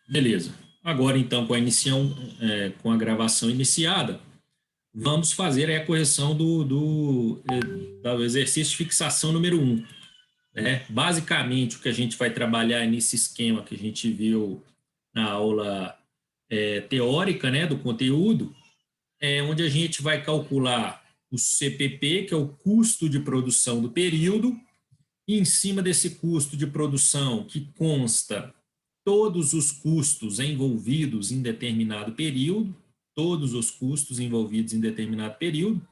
Beleza. Agora, então, com a gravação iniciada, vamos fazer a correção do exercício de fixação número 1. Né? Basicamente, o que a gente vai trabalhar nesse esquema que a gente viu na aula teórica, né, do conteúdo, onde a gente vai calcular o CPP, que é o custo de produção do período, e em cima desse custo de produção, que consta todos os custos envolvidos em determinado período, todos os custos envolvidos em determinado período,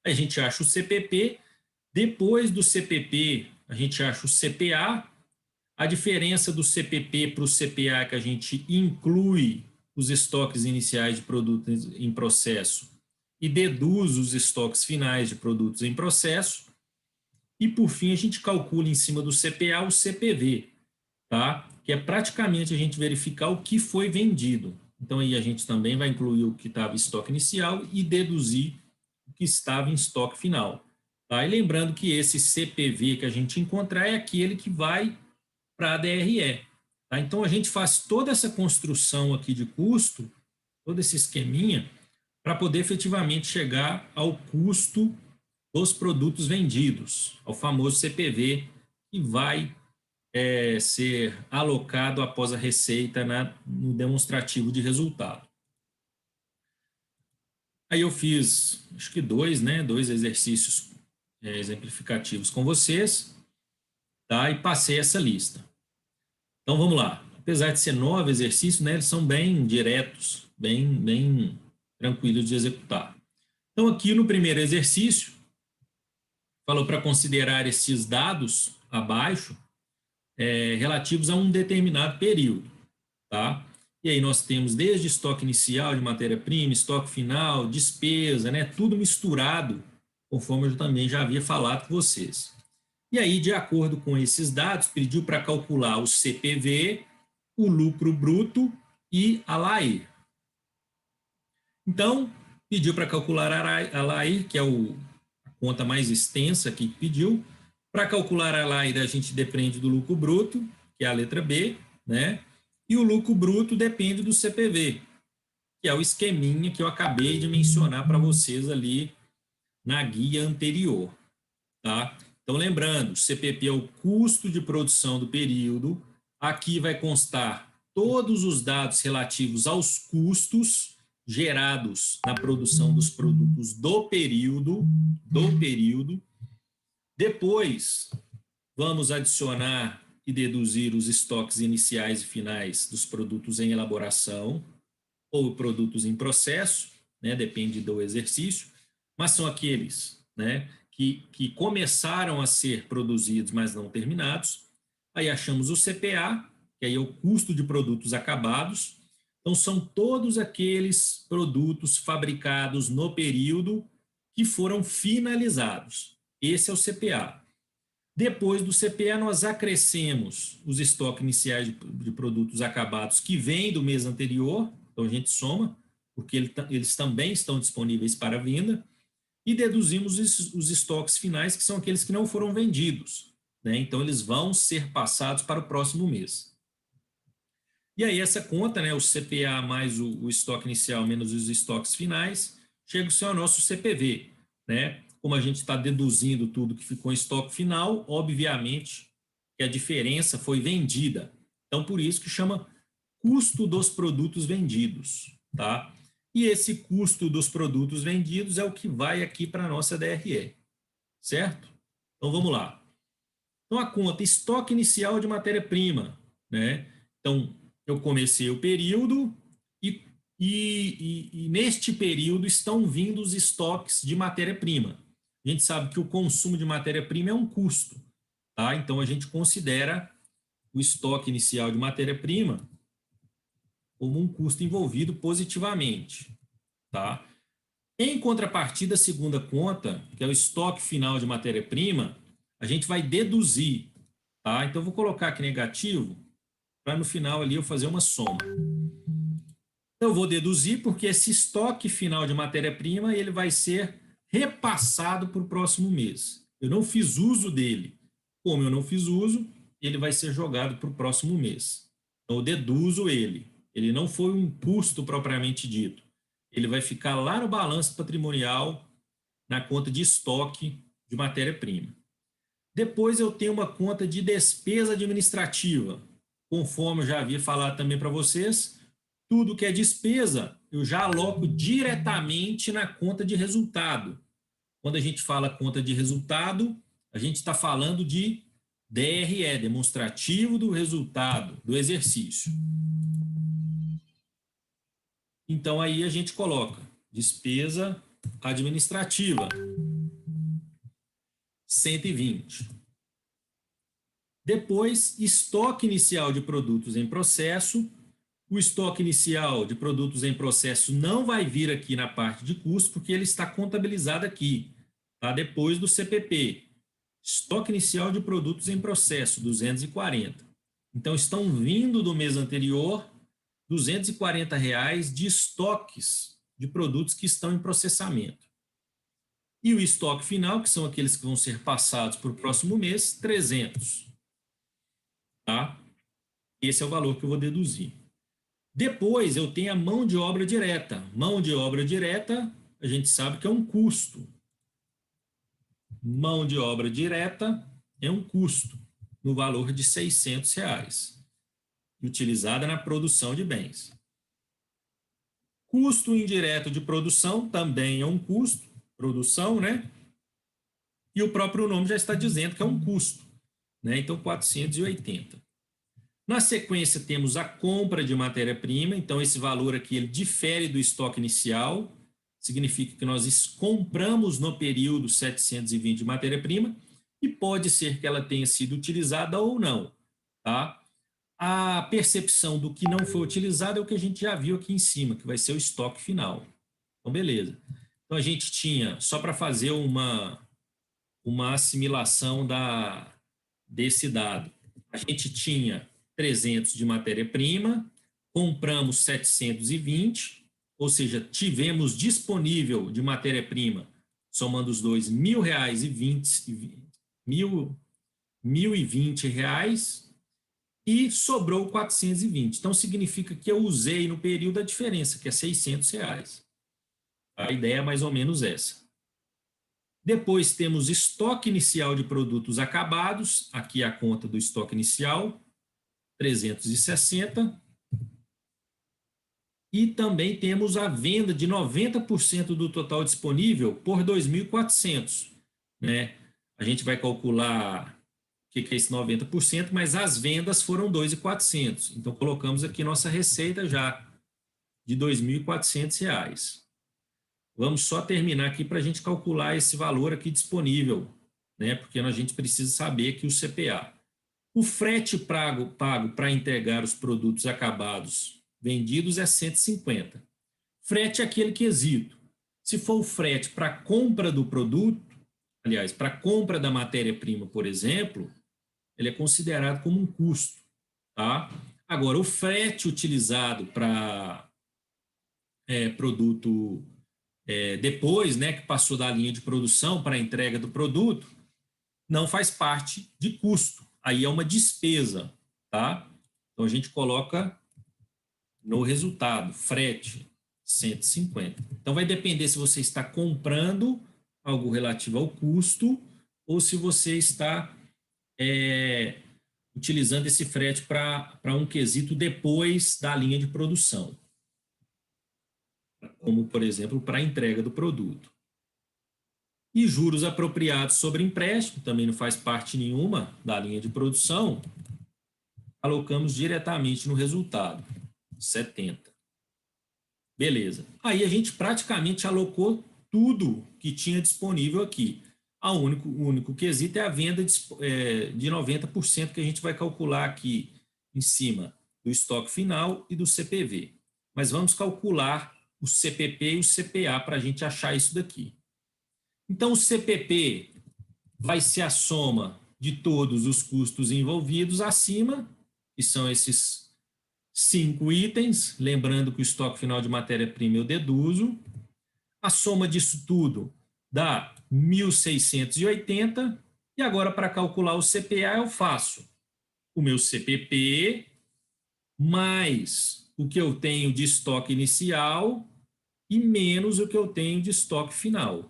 a gente acha o CPP, depois do CPP, a gente acha o CPA, a diferença do CPP para o CPA é que a gente inclui os estoques iniciais de produtos em processo e deduz os estoques finais de produtos em processo, e por fim a gente calcula em cima do CPA o CPV, tá? Que é praticamente a gente verificar o que foi vendido. Então aí a gente também vai incluir o que estava em estoque inicial e deduzir o que estava em estoque final. Tá? E lembrando que esse CPV que a gente encontrar é aquele que vai para a DRE. Tá? Então a gente faz toda essa construção aqui de custo, todo esse esqueminha, para poder efetivamente chegar ao custo dos produtos vendidos, ao famoso CPV, que vai ser alocado após a receita no demonstrativo de resultado. Aí eu fiz, acho que dois exercícios exemplificativos com vocês, tá? E passei essa lista. Então vamos lá. Apesar de ser 9 exercícios, né, eles são bem diretos, bem tranquilos de executar. Então aqui no primeiro exercício, falou para considerar esses dados abaixo, relativos a um determinado período, tá? E aí nós temos desde estoque inicial de matéria-prima, estoque final, despesa, né? Tudo misturado, conforme eu também já havia falado com vocês. E aí, de acordo com esses dados, pediu para calcular o CPV, o lucro bruto e a LAIR. Então, pediu para calcular a LAIR, que é a conta mais extensa que pediu. Para calcular a LAIR, a gente depende do lucro bruto, que é a letra B, né? E o lucro bruto depende do CPV, que é o esqueminha que eu acabei de mencionar para vocês ali na guia anterior, tá? Então, lembrando, CPP é o custo de produção do período. Aqui vai constar todos os dados relativos aos custos gerados na produção dos produtos do período. Depois, vamos adicionar e deduzir os estoques iniciais e finais dos produtos em elaboração ou produtos em processo, né, depende do exercício, mas são aqueles, né, que começaram a ser produzidos, mas não terminados. Aí achamos o CPA, que aí é o custo de produtos acabados. Então, são todos aqueles produtos fabricados no período que foram finalizados. Esse é o CPA. Depois do CPA, nós acrescemos os estoques iniciais de produtos acabados que vêm do mês anterior, então a gente soma, porque eles também estão disponíveis para venda, e deduzimos os estoques finais, que são aqueles que não foram vendidos, né? Então eles vão ser passados para o próximo mês. E aí essa conta, né, o CPA mais o estoque inicial menos os estoques finais, chega ao nosso CPV, né? Como a gente está deduzindo tudo que ficou em estoque final, obviamente que a diferença foi vendida. Então, por isso que chama custo dos produtos vendidos, tá? E esse custo dos produtos vendidos é o que vai aqui para a nossa DRE, certo? Então, vamos lá. Então, a conta estoque inicial de matéria-prima, né? Então, eu comecei o período e neste período estão vindo os estoques de matéria-prima. A gente sabe que o consumo de matéria-prima é um custo, tá? Então, a gente considera o estoque inicial de matéria-prima como um custo envolvido positivamente, tá? Em contrapartida, a segunda conta, que é o estoque final de matéria-prima, a gente vai deduzir, tá? Então, eu vou colocar aqui negativo para no final ali eu fazer uma soma. Eu vou deduzir porque esse estoque final de matéria-prima ele vai ser repassado para o próximo mês. Eu não fiz uso dele. Como eu não fiz uso, ele vai ser jogado para o próximo mês. Então, eu deduzo ele, Ele não foi um custo propriamente dito. Ele vai ficar lá no balanço patrimonial, na conta de estoque de matéria-prima. Depois eu tenho uma conta de despesa administrativa. Conforme eu já havia falado também para vocês, tudo que é despesa, eu já aloco diretamente na conta de resultado. Quando a gente fala conta de resultado, a gente está falando de DRE, demonstrativo do resultado do exercício. Então, aí a gente coloca despesa administrativa, 120. Depois, estoque inicial de produtos em processo. O estoque inicial de produtos em processo não vai vir aqui na parte de custo, porque ele está contabilizado aqui, tá? Depois do CPP. Estoque inicial de produtos em processo, 240. Então, estão vindo do mês anterior R$ 240 de estoques de produtos que estão em processamento. E o estoque final, que são aqueles que vão ser passados para o próximo mês, 300. Tá? Esse é o valor que eu vou deduzir. Depois, eu tenho a mão de obra direta. Mão de obra direta, a gente sabe que é um custo. Mão de obra direta é um custo, no valor de R$ 600, utilizada na produção de bens. Custo indireto de produção também é um custo, produção, né? E o próprio nome já está dizendo que é um custo, né? Então, 480. Na sequência, temos a compra de matéria-prima. Então, esse valor aqui ele difere do estoque inicial. Significa que nós compramos no período 720 de matéria-prima e pode ser que ela tenha sido utilizada ou não. Tá? A percepção do que não foi utilizado é o que a gente já viu aqui em cima, que vai ser o estoque final. Então, beleza. Então, a gente tinha, só para fazer uma assimilação desse dado, a gente tinha 300 de matéria-prima, compramos 720, ou seja, tivemos disponível de matéria-prima, somando os dois, R$1.020 e sobrou 420. Então, significa que eu usei no período a diferença, que é R$600. A ideia é mais ou menos essa. Depois temos estoque inicial de produtos acabados, aqui a conta do estoque inicial, 360. E também temos a venda de 90% do total disponível por 2.400, né? A gente vai calcular o que é esse 90%, mas as vendas foram 2.400. Então, colocamos aqui nossa receita já de R$ 2.400. Vamos só terminar aqui para a gente calcular esse valor aqui disponível, né? Porque a gente precisa saber que o CPA. O frete pago para entregar os produtos acabados vendidos é 150. Frete é aquele quesito. Se for o frete para compra do produto, aliás, para compra da matéria-prima, por exemplo, ele é considerado como um custo. Tá? Agora, o frete utilizado para produto depois, né, que passou da linha de produção para a entrega do produto, não faz parte de custo. Aí é uma despesa, tá? Então, a gente coloca no resultado, frete, 150. Então, vai depender se você está comprando algo relativo ao custo ou se você está utilizando esse frete para um quesito depois da linha de produção. Como, por exemplo, para a entrega do produto. E juros apropriados sobre empréstimo, também não faz parte nenhuma da linha de produção, alocamos diretamente no resultado, 70. Beleza. Aí a gente praticamente alocou tudo que tinha disponível aqui. O único quesito é a venda de 90% que a gente vai calcular aqui em cima do estoque final e do CPV. Mas vamos calcular o CPP e o CPA para a gente achar isso daqui. Então, o CPP vai ser a soma de todos os custos envolvidos acima, que são esses 5 itens, lembrando que o estoque final de matéria-prima eu deduzo. A soma disso tudo dá 1.680, e agora para calcular o CPA eu faço o meu CPP mais o que eu tenho de estoque inicial e menos o que eu tenho de estoque final.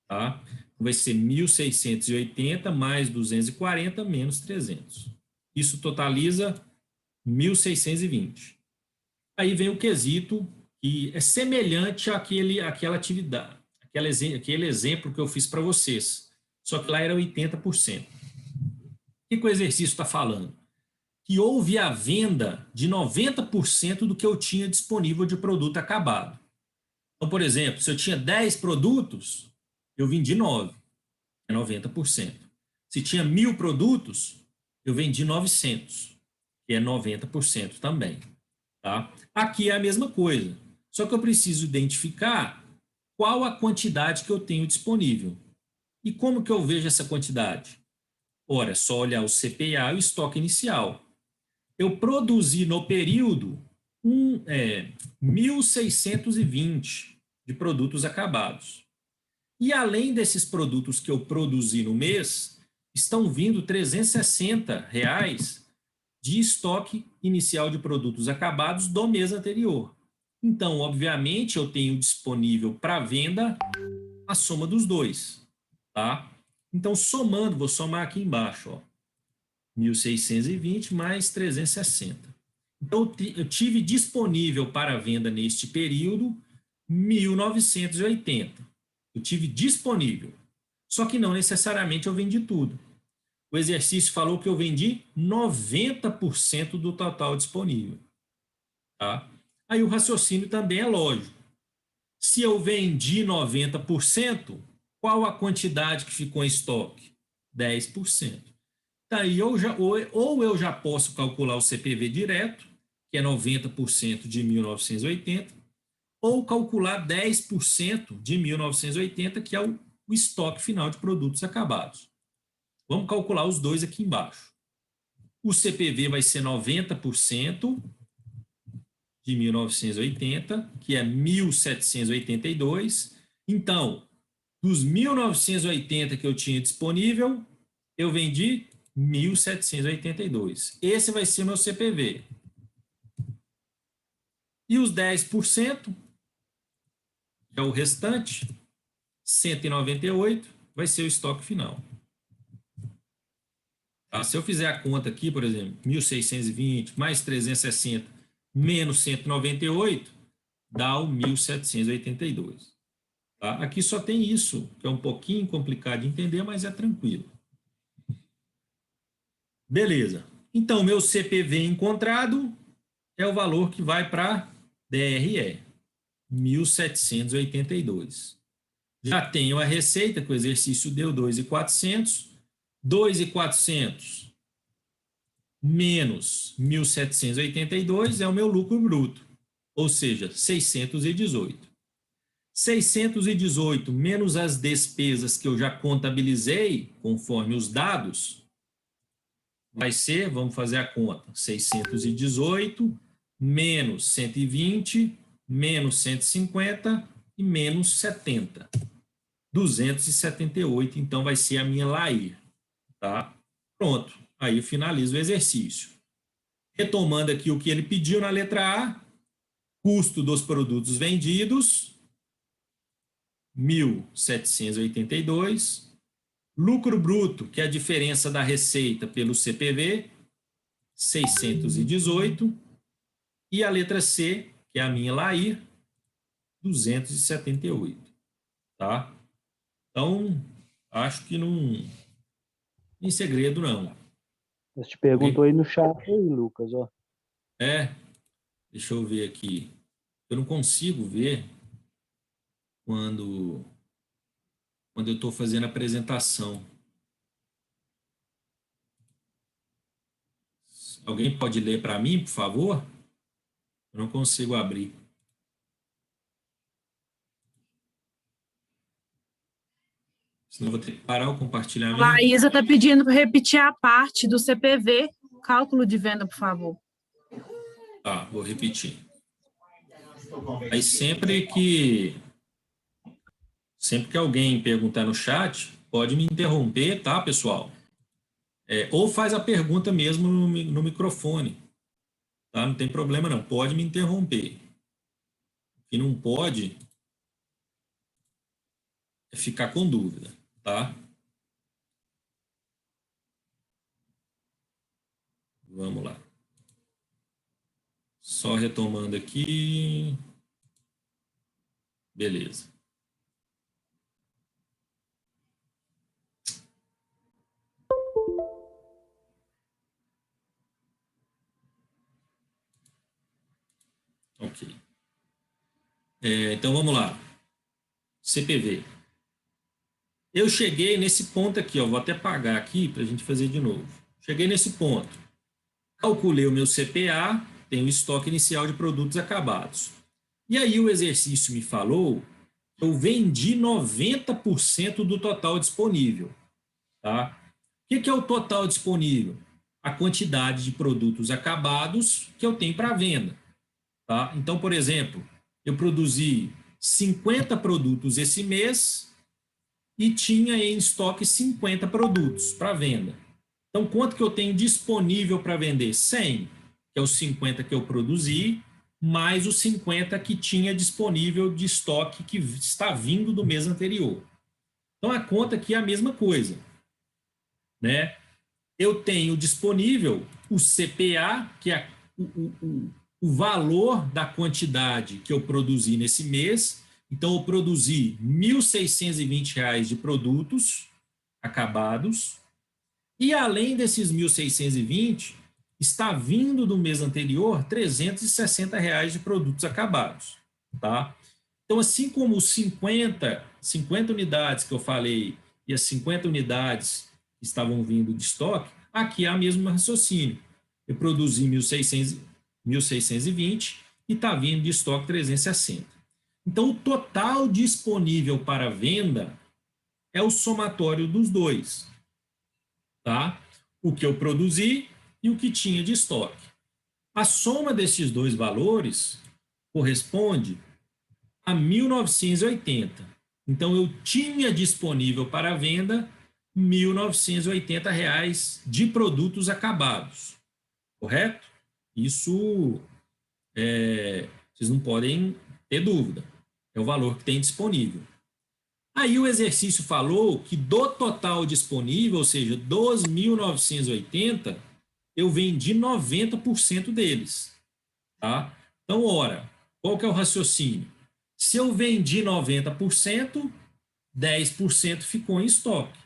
Tá? Vai ser 1.680 mais 240 menos 300. Isso totaliza 1.620. Aí vem o quesito que é semelhante àquela atividade, aquele exemplo que eu fiz para vocês, só que lá era 80%. O que o exercício está falando? Que houve a venda de 90% do que eu tinha disponível de produto acabado. Então, por exemplo, se eu tinha 10 produtos, eu vendi 9, é 90%. Se tinha 1.000 produtos, eu vendi 900, que é 90% também. Tá? Aqui é a mesma coisa, só que eu preciso identificar qual a quantidade que eu tenho disponível. E como que eu vejo essa quantidade? Ora, é só olhar o CPA e o estoque inicial. Eu produzi no período 1.620 de produtos acabados. E além desses produtos que eu produzi no mês, estão vindo R$ 360 de estoque inicial de produtos acabados do mês anterior. Então, obviamente, eu tenho disponível para venda a soma dos dois. Tá? Então, somando, vou somar aqui embaixo, ó, 1.620 mais 360. Então, eu tive disponível para venda neste período 1.980. Eu tive disponível. Só que não necessariamente eu vendi tudo. O exercício falou que eu vendi 90% do total disponível. Tá? Aí o raciocínio também é lógico. Se eu vendi 90%, qual a quantidade que ficou em estoque? 10%. Daí ou eu já posso calcular o CPV direto, que é 90% de 1.980, ou calcular 10% de 1.980, que é o estoque final de produtos acabados. Vamos calcular os dois aqui embaixo. O CPV vai ser 90% de 1.980, que é 1.782. Então, dos 1.980 que eu tinha disponível, eu vendi 1.782. Esse vai ser meu CPV. E os 10%, que é o restante, 198, vai ser o estoque final. Tá? Se eu fizer a conta aqui, por exemplo, 1.620 mais 360 menos 198, dá o 1.782. Tá? Aqui só tem isso, que é um pouquinho complicado de entender, mas é tranquilo. Beleza. Então, meu CPV encontrado é o valor que vai para DRE, 1.782. Já tenho a receita, que o exercício deu 2.400. 2.400 menos 1.782 é o meu lucro bruto, ou seja, 618. 618 menos as despesas que eu já contabilizei, conforme os dados, vai ser, vamos fazer a conta, 618 menos 120, menos 150 e menos 70. 278, então vai ser a minha LAIR. Tá? Pronto, aí eu finalizo o exercício. Retomando aqui o que ele pediu na letra A, custo dos produtos vendidos, 1.782, lucro bruto, que é a diferença da receita pelo CPV, 618, e a letra C, que é a minha LAIR, 278. Tá? Então, acho que não tem segredo, não. Você te perguntou aí no chat aí, Lucas, ó. Deixa eu ver aqui. Eu não consigo ver quando eu estou fazendo a apresentação. Alguém pode ler para mim, por favor? Eu não consigo abrir. Senão eu vou ter que parar o compartilhamento. A Laísa está pedindo para repetir a parte do CPV, cálculo de venda, por favor. Tá, vou repetir. Aí sempre que alguém perguntar no chat, pode me interromper, tá, pessoal? Ou faz a pergunta mesmo no microfone, tá? Não tem problema não, pode me interromper. O que não pode é ficar com dúvida, tá? Vamos lá. Só retomando aqui. Beleza. Ok. Então, vamos lá. CPV. Eu cheguei nesse ponto aqui, ó, vou até apagar aqui para a gente fazer de novo. Cheguei nesse ponto. Calculei o meu CPA, tenho o estoque inicial de produtos acabados. E aí o exercício me falou que eu vendi 90% do total disponível. Tá? O que é o total disponível? A quantidade de produtos acabados que eu tenho para venda. Tá? Então, por exemplo, eu produzi 50 produtos esse mês e tinha em estoque 50 produtos para venda. Então, quanto que eu tenho disponível para vender? 100, que é os 50 que eu produzi, mais os 50 que tinha disponível de estoque que está vindo do mês anterior. Então, a conta aqui é a mesma coisa, né? Eu tenho disponível o CPA, que é o valor da quantidade que eu produzi nesse mês. Então, eu produzi R$ 1.620 de produtos acabados, e além desses 1.620, está vindo do mês anterior R$ 360 de produtos acabados. Tá? Então, assim como os 50 unidades que eu falei e as 50 unidades que estavam vindo de estoque, aqui é a mesma raciocínio. Eu produzi 1.620 e está vindo de estoque 360. Então, o total disponível para venda é o somatório dos dois. Tá? O que eu produzi e o que tinha de estoque. A soma desses dois valores corresponde a 1.980. Então, eu tinha disponível para venda R$ 1.980 de produtos acabados. Correto? Isso vocês não podem ter dúvida. É o valor que tem disponível. Aí o exercício falou que do total disponível, ou seja, dos 1.980, eu vendi 90% deles. Tá? Então, ora, qual que é o raciocínio? Se eu vendi 90%, 10% ficou em estoque.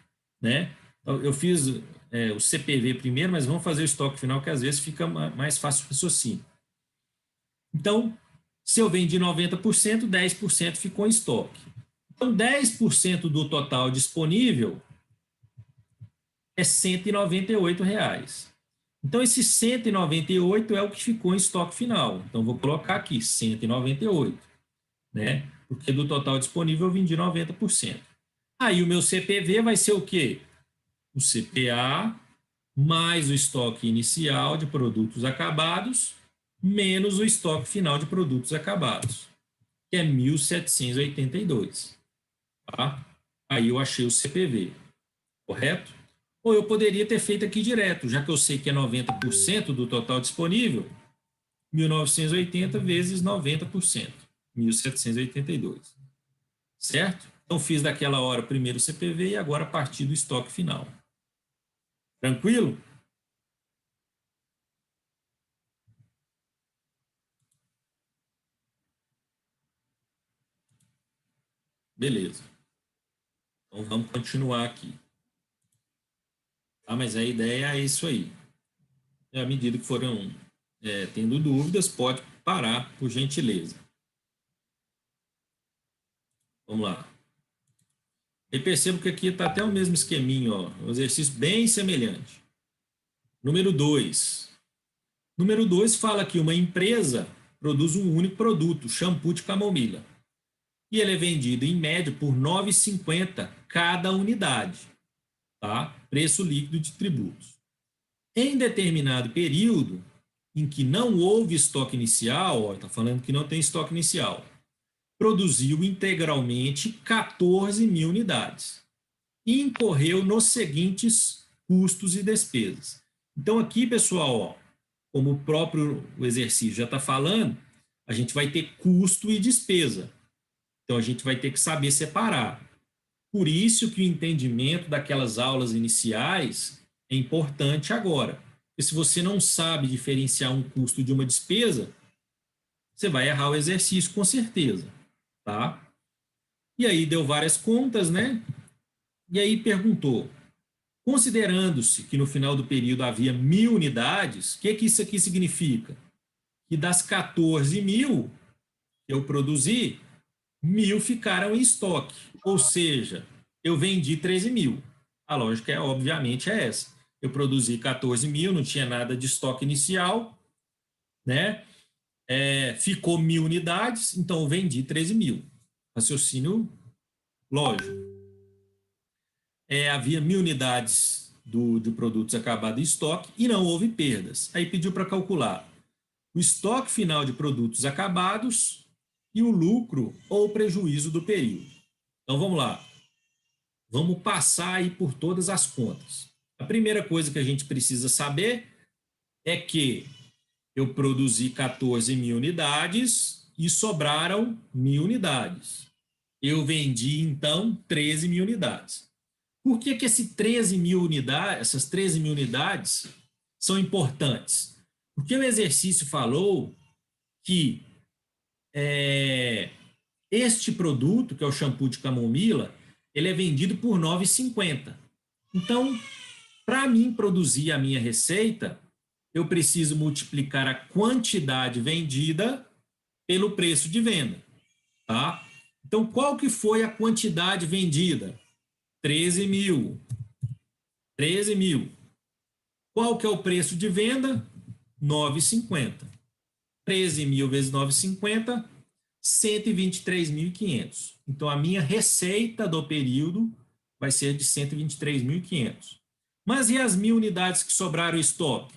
Né? Eu fiz o CPV primeiro, mas vamos fazer o estoque final, que às vezes fica mais fácil o raciocínio. Então, se eu vendi 90%, 10% ficou em estoque. Então, 10% do total disponível é R$ 198. Então, esse 198 é o que ficou em estoque final. Então, vou colocar aqui 198, né? Porque do total disponível eu vendi 90%. Aí, o meu CPV vai ser o quê? O CPA mais o estoque inicial de produtos acabados menos o estoque final de produtos acabados, que é 1.782. Tá? Aí eu achei o CPV, correto? Ou eu poderia ter feito aqui direto, já que eu sei que é 90% do total disponível, 1.980 vezes 90%, 1.782. Certo? Então, fiz daquela hora primeiro o CPV e agora a partir do estoque final. Tranquilo? Beleza. Então, vamos continuar aqui. Mas a ideia é isso aí. À medida que foram tendo dúvidas, pode parar, por gentileza. Vamos lá. E percebo que aqui está até o mesmo esqueminho, ó, um exercício bem semelhante. Número 2. Número 2 fala que uma empresa produz um único produto, shampoo de camomila. E ele é vendido, em média, por R$ 9,50 cada unidade. Tá? Preço líquido de tributos. Em determinado período, em que não houve estoque inicial, está falando que não tem estoque inicial, produziu integralmente 14.000 unidades e incorreu nos seguintes custos e despesas. Então, aqui, pessoal, ó, como o próprio exercício já está falando, a gente vai ter custo e despesa. Então, a gente vai ter que saber separar. Por isso que o entendimento daquelas aulas iniciais é importante agora. Porque se você não sabe diferenciar um custo de uma despesa, você vai errar o exercício com certeza, tá? E aí deu várias contas, né? E aí perguntou, considerando-se que no final do período havia 1.000 unidades, o que isso aqui significa? Que das 14.000 que eu produzi, 1.000 ficaram em estoque, ou seja, eu vendi 13.000. A lógica é, obviamente, é essa. Eu produzi 14.000, não tinha nada de estoque inicial, né? Ficou 1.000 unidades, então eu vendi 13.000. Raciocínio lógico. Havia 1.000 unidades de produtos acabados em estoque e não houve perdas. Aí pediu para calcular o estoque final de produtos acabados e o lucro ou prejuízo do período. Então, vamos lá. Vamos passar aí por todas as contas. A primeira coisa que a gente precisa saber é que eu produzi 14.000 unidades e sobraram 1.000 unidades. Eu vendi, então, 13.000 unidades. Por que essas 13.000 unidades são importantes? Porque o exercício falou que este produto, que é o shampoo de camomila, ele é vendido por R$ 9,50. Então, para mim produzir a minha receita, eu preciso multiplicar a quantidade vendida pelo preço de venda, tá? Então, qual que foi a quantidade vendida? 13.000. 13.000. Qual que é o preço de venda? R$ 9,50. 13.000 vezes 9,50, 123.500. Então, a minha receita do período vai ser de 123.500. Mas e as 1.000 unidades que sobraram em estoque?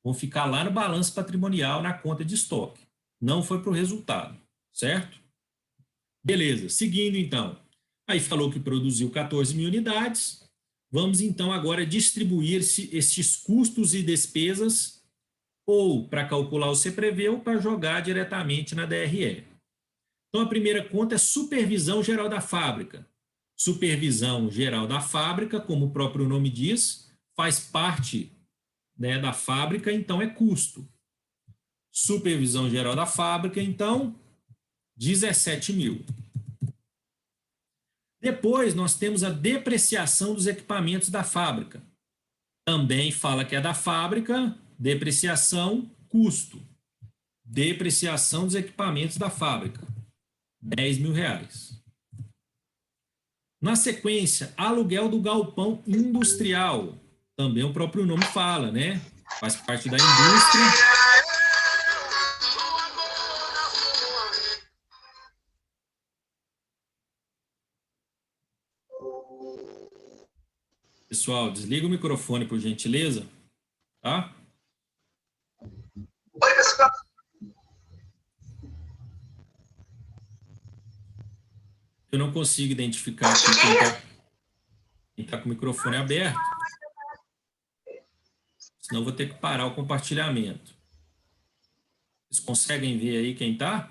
Vão ficar lá no balanço patrimonial, na conta de estoque. Não foi para o resultado, certo? Beleza, seguindo então. Aí falou que produziu 14.000 unidades. Vamos então agora distribuir esses custos e despesas ou para calcular o CPV ou para jogar diretamente na DRE. Então, a primeira conta é supervisão geral da fábrica. Supervisão geral da fábrica, como o próprio nome diz, faz parte, né, da fábrica, então é custo. Supervisão geral da fábrica, então, 17.000. Depois, nós temos a depreciação dos equipamentos da fábrica. Também fala que é da fábrica, depreciação, custo. Depreciação dos equipamentos da fábrica, R$ 10.000. Na sequência, aluguel do galpão industrial. Também o próprio nome fala, né? Faz parte da indústria. Pessoal, desliga o microfone, por gentileza, tá? Oi, pessoal. Eu não consigo identificar aqui quem tá com o microfone aberto. Senão eu vou ter que parar o compartilhamento. Vocês conseguem ver aí quem tá?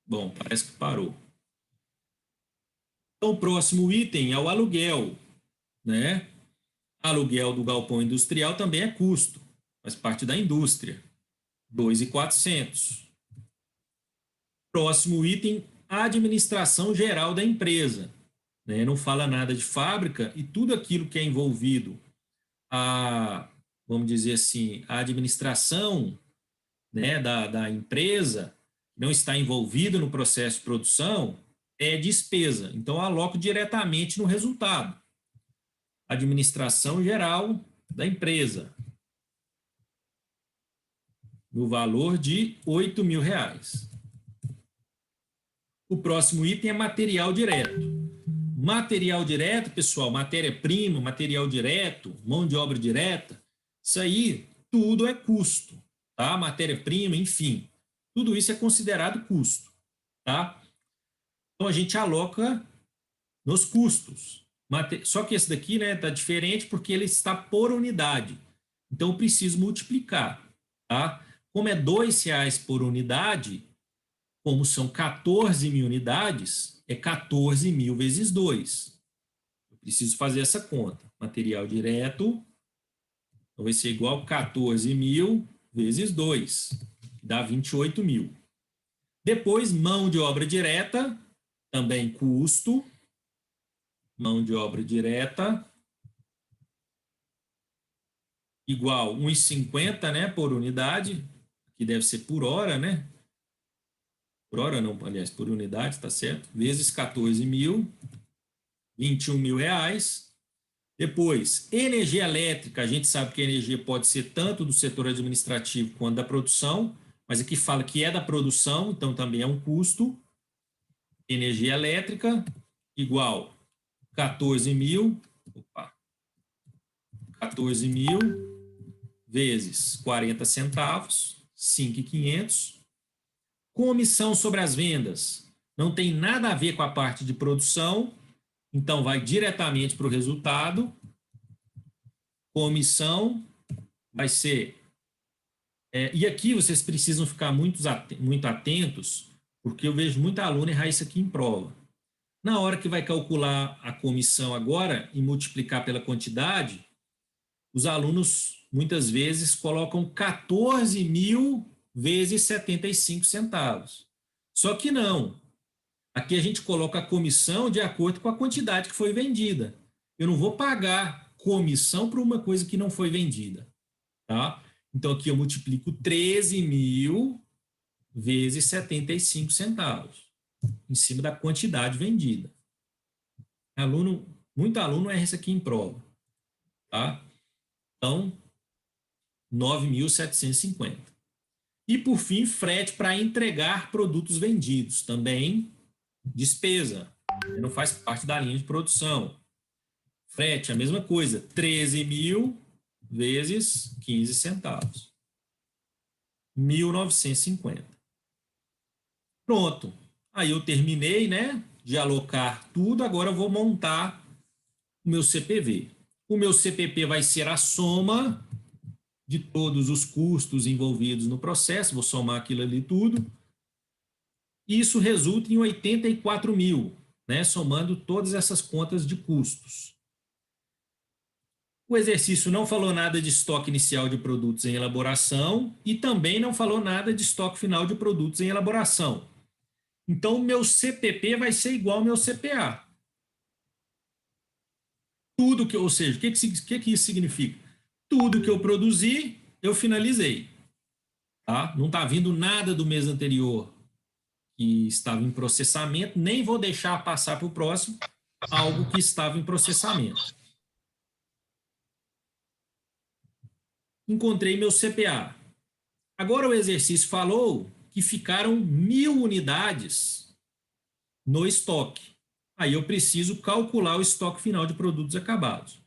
Bom, parece que parou. Então, o próximo item é o aluguel, né? Aluguel do galpão industrial também é custo, faz parte da indústria, R$ 2.400. Próximo item, administração geral da empresa, né? Não fala nada de fábrica e tudo aquilo que é envolvido vamos dizer assim, a administração, né, da empresa, não está envolvido no processo de produção, é despesa. Então, eu aloco diretamente no resultado. Administração geral da empresa, no valor de R$ 8.000. O próximo item é material direto. Material direto, pessoal, matéria-prima, material direto, mão de obra direta, isso aí tudo é custo, tá? Matéria-prima, enfim, tudo isso é considerado custo, tá? Então, a gente aloca nos custos. Só que esse daqui está diferente porque ele está por unidade. Então, eu preciso multiplicar. Tá? Como é R$2 por unidade, como são 14.000 unidades, é 14.000 vezes 2. Eu preciso fazer essa conta. Material direto então vai ser igual a 14.000 vezes 2, que dá 28.000. Depois, mão de obra direta, também custo. Mão de obra direta igual 1,50, né, por unidade, que deve ser por hora, né? Por hora não, aliás, por unidade, tá certo? Vezes 14.000, R$21.000. Depois, energia elétrica, a gente sabe que a energia pode ser tanto do setor administrativo quanto da produção, mas aqui fala que é da produção, então também é um custo. Energia elétrica igual 14.000 vezes 40 centavos, 5.500. Comissão sobre as vendas não tem nada a ver com a parte de produção, então vai diretamente para o resultado. Comissão vai ser... e aqui vocês precisam ficar muito atentos, porque eu vejo muita aluna errar isso aqui em prova. Na hora que vai calcular a comissão agora e multiplicar pela quantidade, os alunos muitas vezes colocam 14.000 vezes 75 centavos. Só que não. Aqui a gente coloca a comissão de acordo com a quantidade que foi vendida. Eu não vou pagar comissão por uma coisa que não foi vendida. Tá? Então, aqui eu multiplico 13.000 vezes 75 centavos, em cima da quantidade vendida. Muito aluno erra isso aqui em prova. Tá? Então, 9.750. E, por fim, frete para entregar produtos vendidos. Também despesa. Não faz parte da linha de produção. Frete, a mesma coisa. 13.000 vezes 15 centavos. 1.950. Pronto. Aí eu terminei, né, de alocar tudo. Agora eu vou montar o meu CPV. O meu CPP vai ser a soma de todos os custos envolvidos no processo. Vou somar aquilo ali tudo. Isso resulta em 84.000, né, somando todas essas contas de custos. O exercício não falou nada de estoque inicial de produtos em elaboração e também não falou nada de estoque final de produtos em elaboração. Então, o meu CPP vai ser igual ao meu CPA. Tudo que, ou seja, o que isso significa? Tudo que eu produzi, eu finalizei. Tá? Não está vindo nada do mês anterior que estava em processamento, nem vou deixar passar para o próximo algo que estava em processamento. Encontrei meu CPA. Agora o exercício falou que ficaram 1.000 unidades no estoque. Aí eu preciso calcular o estoque final de produtos acabados.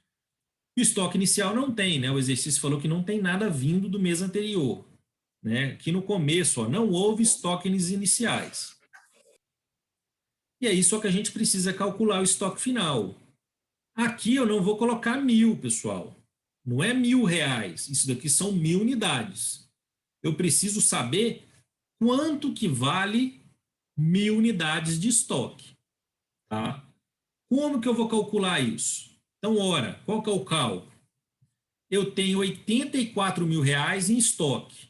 O estoque inicial não tem, né? O exercício falou que não tem nada vindo do mês anterior. Né? Aqui no começo, ó, não houve estoques iniciais. E aí só que a gente precisa calcular o estoque final. Aqui eu não vou colocar 1.000, pessoal. Não é R$1.000. Isso daqui são 1.000 unidades. Eu preciso saber quanto que vale 1.000 unidades de estoque. Tá? Como que eu vou calcular isso? Então, ora, qual que é o cálculo? Eu tenho R$84.000 em estoque.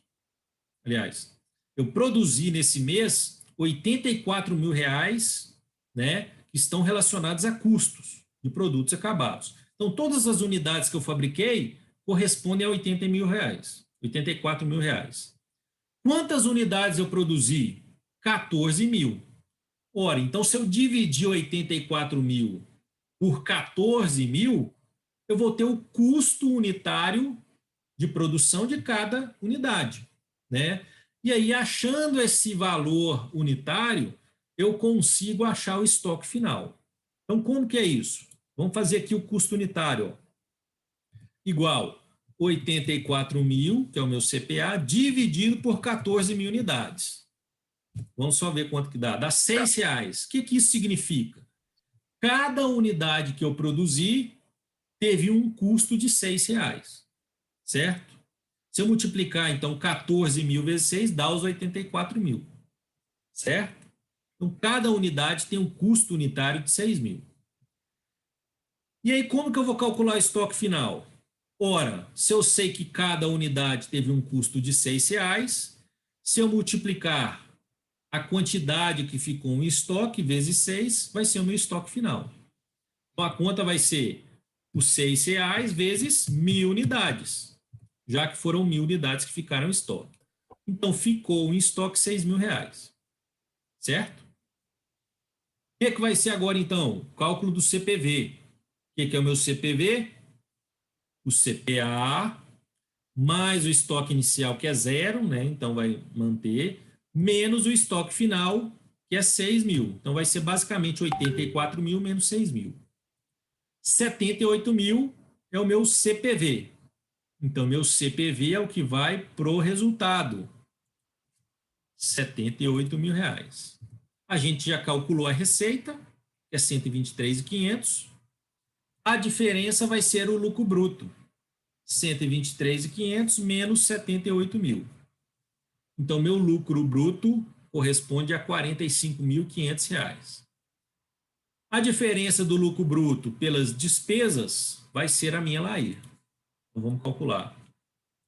Aliás, eu produzi nesse mês R$84.000, né, que estão relacionados a custos de produtos acabados. Então, todas as unidades que eu fabriquei correspondem a R$80.000, R$84.000. Quantas unidades eu produzi? 14.000. Ora, então, se eu dividir 84.000 por 14.000, eu vou ter o custo unitário de produção de cada unidade, né? E aí, achando esse valor unitário, eu consigo achar o estoque final. Então, como que é isso? Vamos fazer aqui o custo unitário. Ó. Igual 84.000, que é o meu CPA, dividido por 14.000 unidades. Vamos só ver quanto que dá. Dá R$6. O que que isso significa? Cada unidade que eu produzi teve um custo de R$6, certo? Se eu multiplicar, então, 14 mil vezes 6, dá os 84 mil, certo? Então, cada unidade tem um custo unitário de 6 mil. E aí, como que eu vou calcular o estoque final? Ora, se eu sei que cada unidade teve um custo de R$6, se eu multiplicar a quantidade que ficou em estoque vezes 6, vai ser o meu estoque final. Então, a conta vai ser os R$6 vezes 1.000 unidades, já que foram 1.000 unidades que ficaram em estoque. Então, ficou em estoque R$6.000, certo? O que vai ser agora, então? Cálculo do CPV. O que é o meu CPV? O CPA mais o estoque inicial, que é 0, né? Então vai manter, menos o estoque final, que é 6 mil. Então vai ser basicamente 84 mil menos 6 mil. 78 mil é o meu CPV. Então, meu CPV é o que vai pro resultado. R$78.000. A gente já calculou a receita, que é 123.500. A diferença vai ser o lucro bruto. 123.500 menos 78 mil. Então, meu lucro bruto corresponde a R$45.500. A diferença do lucro bruto pelas despesas vai ser a minha LAIR. Então, vamos calcular.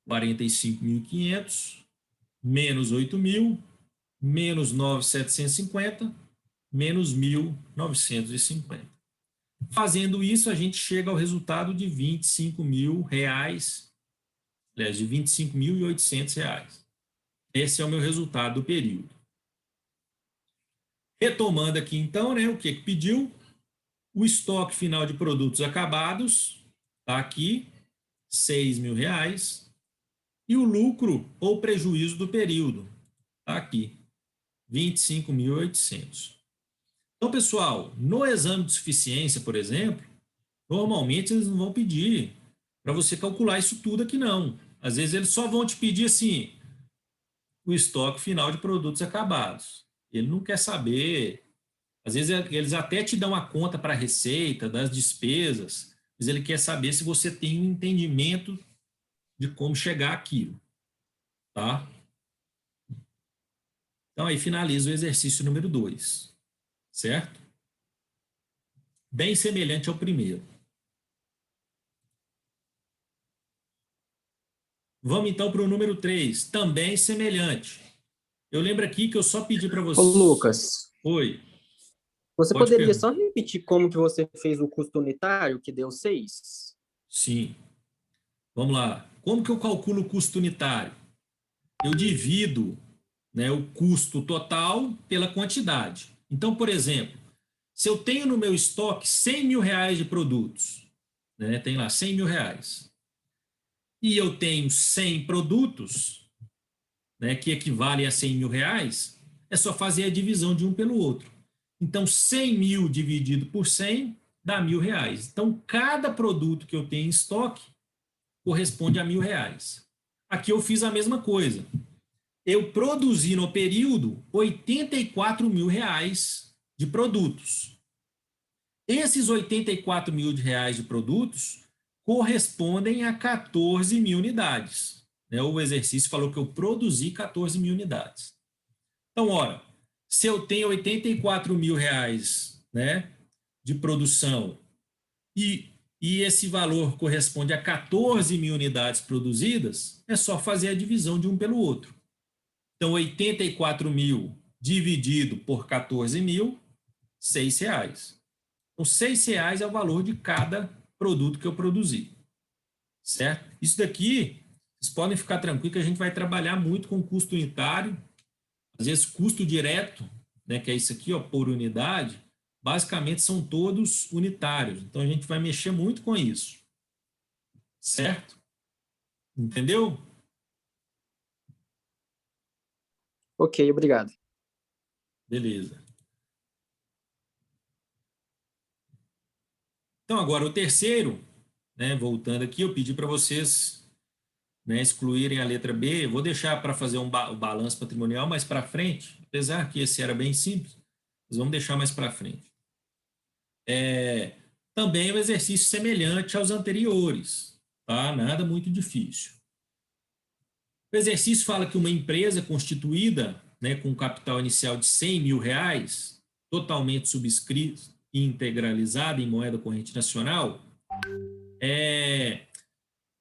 45.500 menos 8 mil, menos 9.750, menos 1.950. Fazendo isso, a gente chega ao resultado de R$25.000, aliás, de R$25.800. Esse é o meu resultado do período. Retomando aqui, então, né, o que pediu? O estoque final de produtos acabados, está aqui, R$6.000. E o lucro ou prejuízo do período, está aqui, 25.800. Então, pessoal, no exame de suficiência, por exemplo, normalmente eles não vão pedir para você calcular isso tudo aqui, não. Às vezes eles só vão te pedir assim, o estoque final de produtos acabados. Ele não quer saber. Às vezes eles até te dão a conta para a receita, das despesas, mas ele quer saber se você tem um entendimento de como chegar àquilo. Tá? Então, aí finaliza o exercício número 2. Certo? Bem semelhante ao primeiro. Vamos então para o número 3, também semelhante. Eu lembro aqui que eu só pedi para Ô, você. Lucas, Oi, você pode poderia perguntar. só repetir como que você fez o custo unitário, que deu 6? Sim. Vamos lá. Como que eu calculo o custo unitário? Eu divido, né, o custo total pela quantidade. Então, por exemplo, se eu tenho no meu estoque R$100.000 de produtos, né, tem lá R$100.000, e eu tenho 100 produtos, né, que equivalem a R$100.000, é só fazer a divisão de um pelo outro. Então, 100 mil dividido por 100 dá R$1.000. Então, cada produto que eu tenho em estoque corresponde a R$1.000. Aqui eu fiz a mesma coisa. Eu produzi no período R$84.000 de produtos. Esses R$84.000 de produtos correspondem a 14.000 unidades. O exercício falou que eu produzi 14.000 unidades. Então, ora, se eu tenho R$84.000, né, de produção e esse valor corresponde a 14.000 unidades produzidas, é só fazer a divisão de um pelo outro. Então, 84 mil dividido por 14 mil, R$6. Então, R$6 é o valor de cada produto que eu produzi. Certo? Isso daqui, vocês podem ficar tranquilos que a gente vai trabalhar muito com custo unitário, às vezes custo direto, né, que é isso aqui, ó, por unidade, basicamente são todos unitários. Então, a gente vai mexer muito com isso. Certo? Entendeu? Ok, obrigado. Beleza. Então, agora o terceiro, né, voltando aqui, eu pedi para vocês né, excluírem a letra B, vou deixar para fazer o balanço patrimonial mais para frente, apesar que esse era bem simples, mas vamos deixar mais para frente. Também é um exercício semelhante aos anteriores, tá? Nada muito difícil. O exercício fala que uma empresa constituída, né, com capital inicial de R$100 mil, totalmente subscrita e integralizada em moeda corrente nacional, é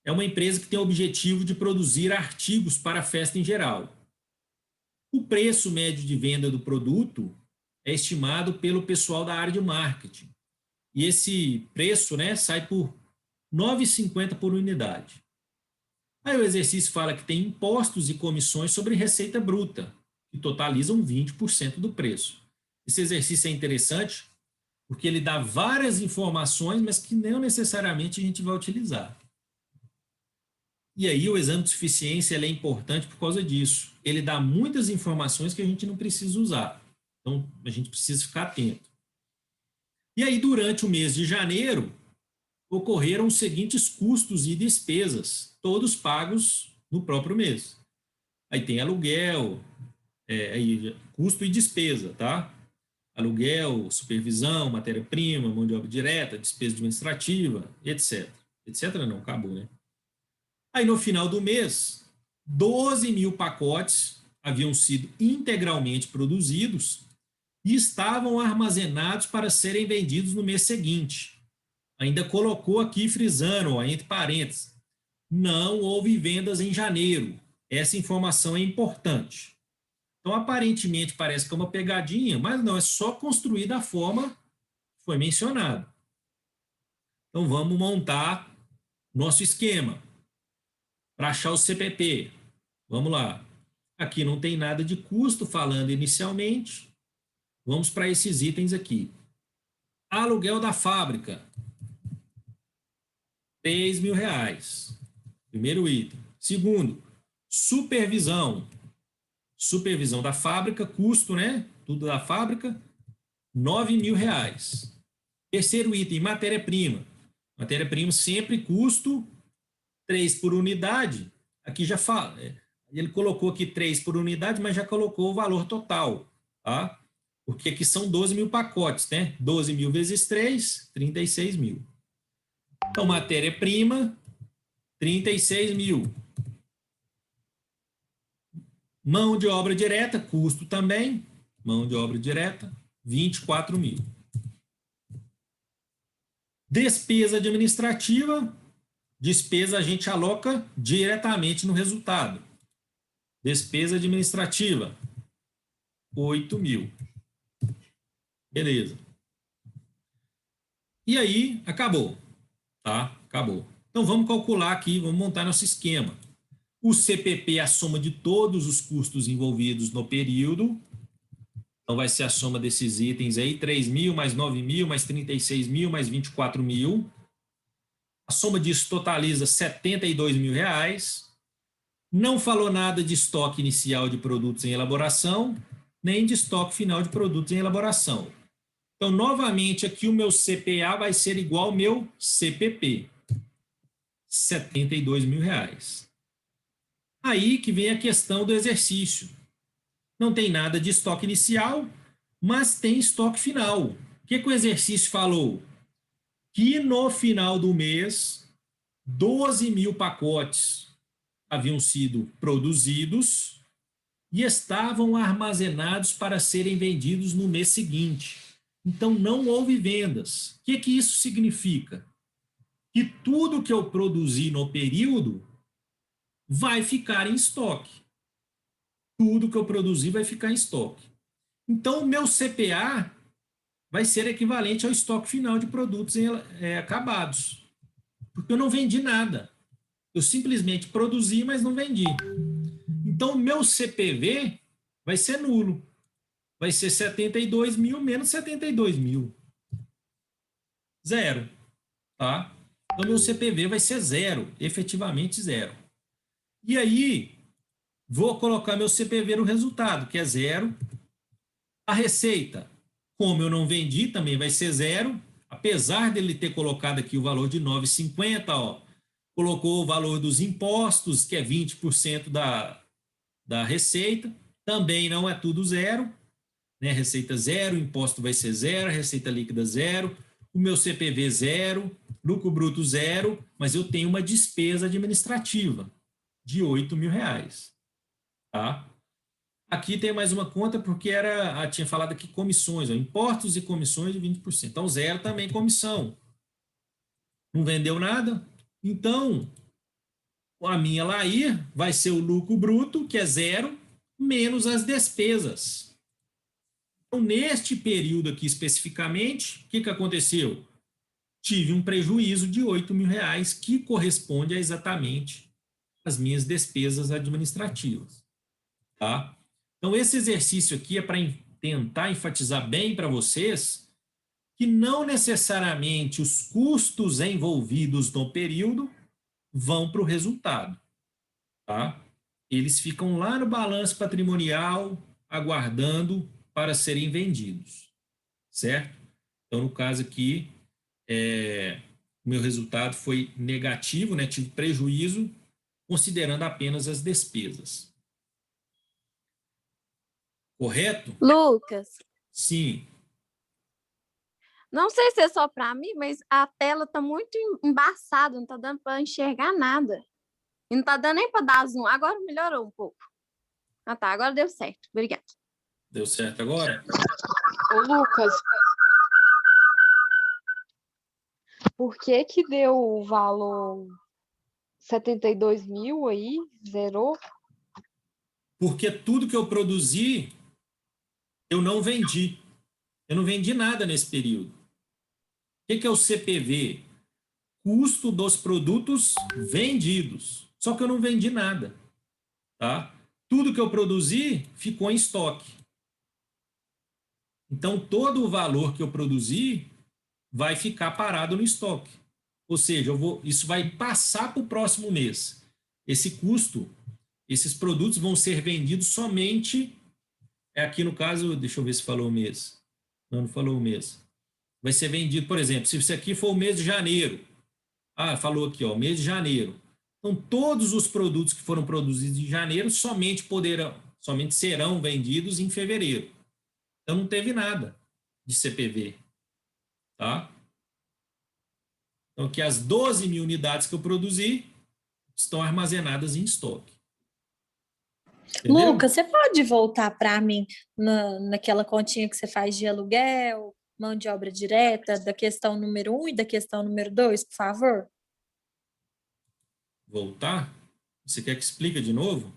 uma empresa que tem o objetivo de produzir artigos para a festa em geral. O preço médio de venda do produto é estimado pelo pessoal da área de marketing. E esse preço, né, sai por R$ 9,50 por unidade. Aí o exercício fala que tem impostos e comissões sobre receita bruta, que totalizam 20% do preço. Esse exercício é interessante porque ele dá várias informações, mas que não necessariamente a gente vai utilizar. E aí o exame de suficiência ele é importante por causa disso. Ele dá muitas informações que a gente não precisa usar. Então, a gente precisa ficar atento. E aí, durante o mês de janeiro, ocorreram os seguintes custos e despesas, todos pagos no próprio mês. Aí tem aluguel, custo e despesa, tá? Aluguel, supervisão, matéria-prima, mão de obra direta, despesa administrativa, etc. Etc. não, acabou, né? Aí, no final do mês, 12 mil pacotes haviam sido integralmente produzidos e estavam armazenados para serem vendidos no mês seguinte. Ainda colocou aqui, frisando, entre parênteses, não houve vendas em janeiro. Essa informação é importante. Então, aparentemente, parece que é uma pegadinha, mas não, é só construir da forma que foi mencionado. Então, vamos montar nosso esquema para achar o CPP. Vamos lá. Aqui não tem nada de custo, falando inicialmente. Vamos para esses itens aqui. Aluguel da fábrica. R$3 mil. Primeiro item. Segundo, supervisão. Supervisão da fábrica, custo, né? Tudo da fábrica, R$9 mil. Terceiro item, matéria-prima. Matéria-prima sempre custo 3 por unidade. Aqui já fala, ele colocou aqui 3 por unidade, mas já colocou o valor total, tá? Porque aqui são 12 mil pacotes, né? 12 mil vezes 3, 36 mil. Então, matéria-prima, 36 mil. Mão de obra direta, custo também. Mão de obra direta, 24 mil. Despesa administrativa, despesa a gente aloca diretamente no resultado. Despesa administrativa, 8 mil. Beleza. E aí, acabou. Tá? Acabou. Então, vamos calcular aqui, vamos montar nosso esquema. O CPP é a soma de todos os custos envolvidos no período. Então, vai ser a soma desses itens aí, 3 mil, mais 9 mil, mais 36 mil, mais 24 mil. A soma disso totaliza 72 mil reais. Não falou nada de estoque inicial de produtos em elaboração, nem de estoque final de produtos em elaboração. Então, novamente, aqui o meu CPA vai ser igual ao meu CPP. 72 mil reais. Aí que vem a questão do exercício. Não tem nada de estoque inicial, mas tem estoque final. O que o exercício falou? Que no final do mês, 12 mil pacotes haviam sido produzidos e estavam armazenados para serem vendidos no mês seguinte. Então, não houve vendas. O que isso significa? Que tudo que eu produzi no período vai ficar em estoque. Tudo que eu produzi vai ficar em estoque. Então, o meu CPA vai ser equivalente ao estoque final de produtos acabados. Porque eu não vendi nada. Eu simplesmente produzi, mas não vendi. Então, o meu CPV vai ser nulo. Vai ser 72 mil menos 72 mil. Zero. Tá? Então, meu CPV vai ser zero. Efetivamente zero. E aí, vou colocar meu CPV no resultado, que é zero. A receita, como eu não vendi, também vai ser zero. Apesar dele ter colocado aqui o valor de 9,50, ó. colocou o valor dos impostos, que é 20% da receita, também não é tudo zero, né? Receita zero, imposto vai ser zero, receita líquida zero, o meu CPV zero, lucro bruto zero, mas eu tenho uma despesa administrativa de R$8.000, tá? Aqui tem mais uma conta porque tinha falado aqui comissões, ó, impostos e comissões de 20%. Então, zero também comissão. Não vendeu nada? Então, a minha Lair vai ser o lucro bruto, que é zero, menos as despesas. Então, neste período aqui especificamente, o que aconteceu? Tive um prejuízo de R$8.000, que corresponde a exatamente as minhas despesas administrativas. Tá? Então, esse exercício aqui é para tentar enfatizar bem para vocês que não necessariamente os custos envolvidos no período vão para o resultado. Tá? Eles ficam lá no balanço patrimonial, aguardando para serem vendidos. Certo? Então, no caso aqui, o meu resultado foi negativo, né? Tive prejuízo, considerando apenas as despesas. Correto? Lucas, Sim. não sei se é só para mim, mas a tela tá muito embaçada, não tá dando para enxergar nada. E não tá dando nem para dar zoom. Agora melhorou um pouco. Ah, tá. Agora deu certo. Obrigada. Deu certo agora? Ô, Lucas, por que que deu o valor 72.000 aí? Zerou? Porque tudo que eu produzi, eu não vendi. Eu não vendi nada nesse período. O que é o CPV? Custo dos produtos vendidos. Só que eu não vendi nada. Tá? Tudo que eu produzi ficou em estoque. Então, todo o valor que eu produzi vai ficar parado no estoque. Ou seja, isso vai passar para o próximo mês. Esse custo, esses produtos vão ser vendidos somente, aqui no caso, deixa eu ver se falou o mês. Não falou o mês. Vai ser vendido, por exemplo, se isso aqui for o mês de janeiro. Falou aqui, ó, mês de janeiro. Então, todos os produtos que foram produzidos em janeiro somente serão vendidos em fevereiro. Então, não teve nada de CPV. Tá? Então, aqui as 12.000 unidades que eu produzi estão armazenadas em estoque. Entendeu? Lucas, você pode voltar para mim naquela continha que você faz de aluguel, mão de obra direta, da questão número 1 e da questão número 2, por favor? Voltar? Você quer que explique de novo?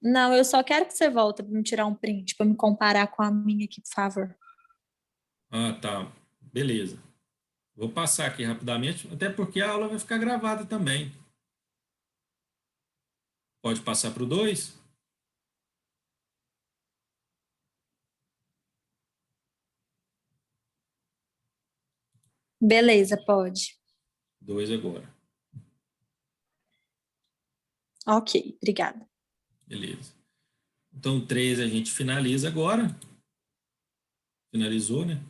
Não, eu só quero que você volte para me tirar um print, para me comparar com a minha aqui, por favor. Tá. Beleza. Vou passar aqui rapidamente, até porque a aula vai ficar gravada também. Pode passar para o 2? Beleza, pode. 2 agora. Ok, obrigada. Beleza. Então, 3 a gente finaliza agora. Finalizou, né?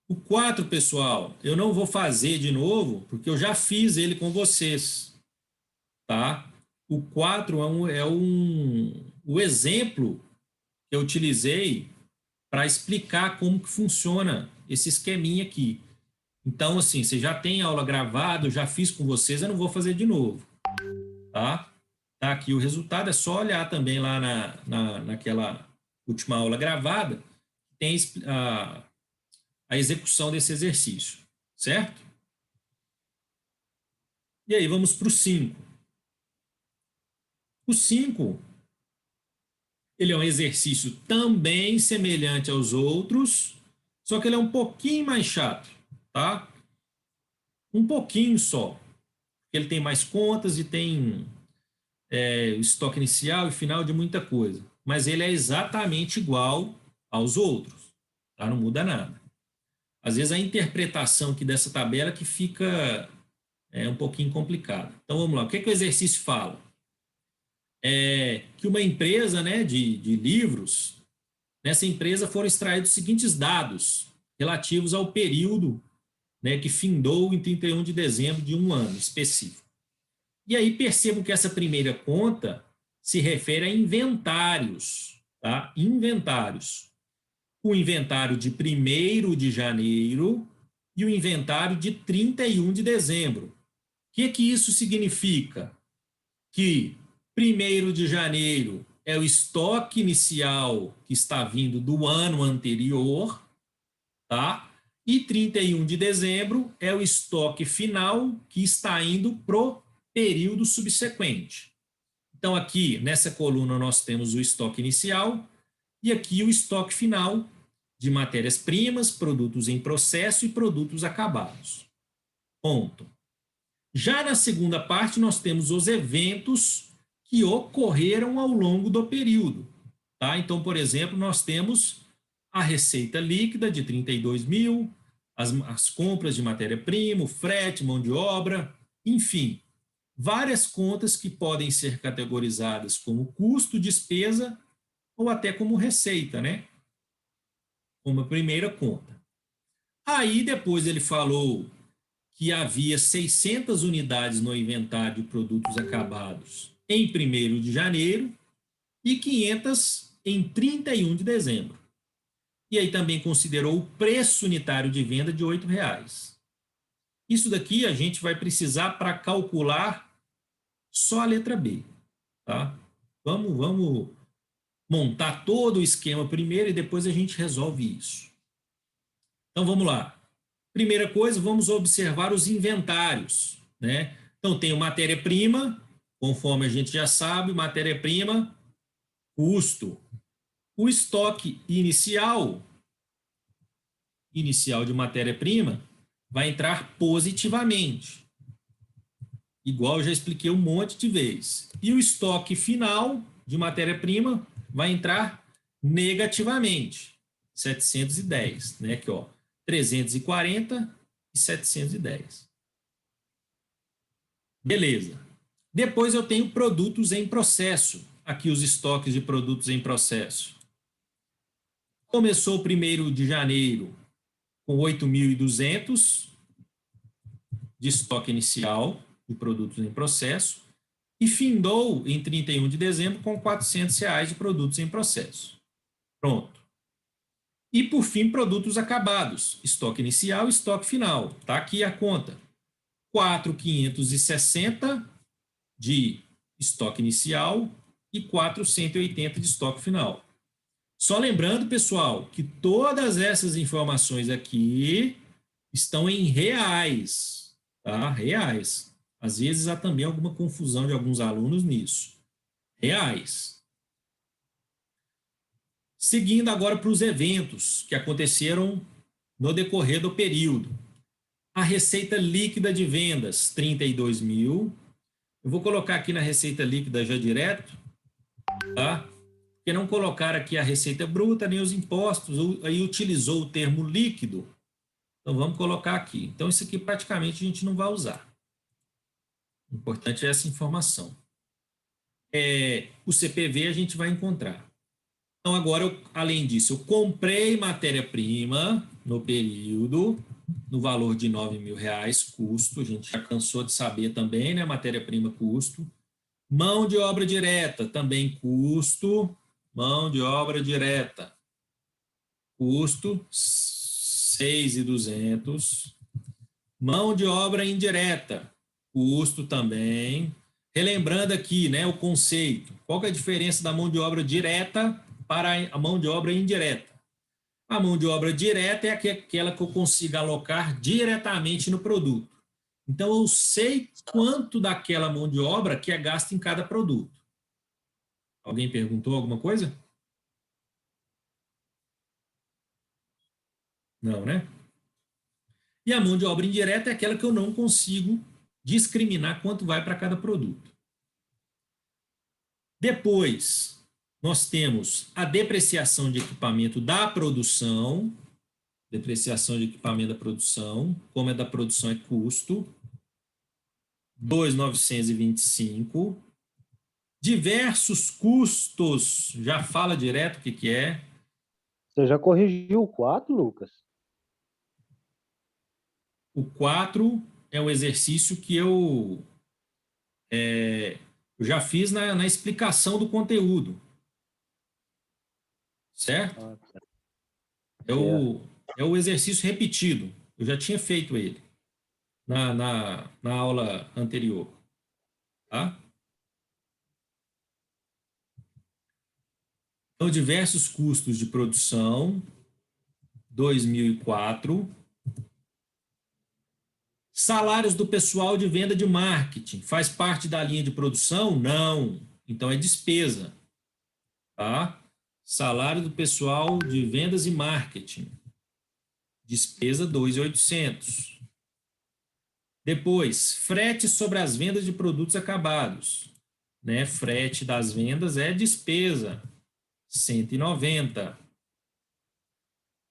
O 4, pessoal, eu não vou fazer de novo, porque eu já fiz ele com vocês. Tá? O 4 o exemplo que eu utilizei para explicar como que funciona esse esqueminha aqui. Então, assim, você já tem aula gravada, eu já fiz com vocês, eu não vou fazer de novo. Tá? Tá aqui o resultado, é só olhar também lá naquela última aula gravada, tem a execução desse exercício, certo? E aí, vamos para o 5. O 5, ele é um exercício também semelhante aos outros, só que ele é um pouquinho mais chato, tá? Um pouquinho só. Ele tem mais contas e tem o estoque inicial e final de muita coisa. Mas ele é exatamente igual aos outros, tá? Não muda nada. Às vezes a interpretação aqui dessa tabela que fica um pouquinho complicada. Então vamos lá, o que o exercício fala? Que uma empresa, né, de livros, nessa empresa foram extraídos os seguintes dados relativos ao período, né, que findou em 31 de dezembro de um ano específico. E aí percebo que essa primeira conta se refere a inventários, tá? Inventários. O inventário de 1º de janeiro e o inventário de 31 de dezembro. O que isso significa? Que 1º de janeiro é o estoque inicial que está vindo do ano anterior, tá? E 31 de dezembro é o estoque final que está indo para o período subsequente. Então, aqui, nessa coluna, nós temos o estoque inicial e aqui o estoque final de matérias-primas, produtos em processo e produtos acabados. Ponto. Já na segunda parte, nós temos os eventos que ocorreram ao longo do período. Tá? Então, por exemplo, nós temos a receita líquida de 32 mil, as compras de matéria-prima, o frete, mão de obra, enfim, várias contas que podem ser categorizadas como custo, despesa ou até como receita, né? Como a primeira conta. Aí depois ele falou que havia 600 unidades no inventário de produtos acabados em 1º de janeiro e 500 em 31 de dezembro. E aí também considerou o preço unitário de venda de R$ 8,00. Isso daqui a gente vai precisar para calcular só a letra B, tá? Vamos montar todo o esquema primeiro e depois a gente resolve isso. Então vamos lá. Primeira coisa, vamos observar os inventários, né? Então tem matéria-prima, conforme a gente já sabe, matéria-prima, custo. O estoque inicial de matéria-prima vai entrar positivamente. Igual eu já expliquei um monte de vezes. E o estoque final de matéria-prima vai entrar negativamente. 710, né? Aqui, ó, 340 e 710. Beleza. Depois eu tenho produtos em processo. Aqui os estoques de produtos em processo. Começou o 1º de janeiro com 8.200 de estoque inicial de produtos em processo e findou em 31 de dezembro com R$ 400 de produtos em processo. Pronto. E, por fim, produtos acabados, estoque inicial e estoque final. Está aqui a conta. 4.560 de estoque inicial e 480 de estoque final. Só lembrando, pessoal, que todas essas informações aqui estão em reais, tá? Reais. Às vezes há também alguma confusão de alguns alunos nisso. Reais. Seguindo agora para os eventos que aconteceram no decorrer do período. A receita líquida de vendas, 32 mil. Eu vou colocar aqui na receita líquida já direto, tá? Porque não colocar aqui a receita bruta nem os impostos, aí utilizou o termo líquido. Então vamos colocar aqui. Então isso aqui praticamente a gente não vai usar. O importante é essa informação. O CPV a gente vai encontrar. Então agora, além disso, eu comprei matéria-prima no período, no valor de R$ 9.000, custo, a gente já cansou de saber também, né? Matéria-prima, custo. Mão de obra direta, também custo. Mão de obra direta, custo 6.200. Mão de obra indireta, custo também. Relembrando aqui, né, o conceito. Qual que é a diferença da mão de obra direta para a mão de obra indireta? A mão de obra direta é aquela que eu consigo alocar diretamente no produto. Então, eu sei quanto daquela mão de obra que é gasta em cada produto. Alguém perguntou alguma coisa? Não, né? E a mão de obra indireta é aquela que eu não consigo discriminar quanto vai para cada produto. Depois, nós temos a depreciação de equipamento da produção. Depreciação de equipamento da produção. Como é da produção, é custo. 2.925. Diversos custos, já fala direto o que é. Você já corrigiu o 4, Lucas? O 4 é um exercício que eu eu já fiz na explicação do conteúdo. Certo? Ah, tá. É o exercício repetido. Eu já tinha feito ele na aula anterior. Tá? Então, diversos custos de produção, 2004. Salários do pessoal de venda de marketing. Faz parte da linha de produção? Não. Então, é despesa. Tá? Salário do pessoal de vendas e marketing. Despesa 2.800. Depois, frete sobre as vendas de produtos acabados. Né? Frete das vendas é despesa, 190.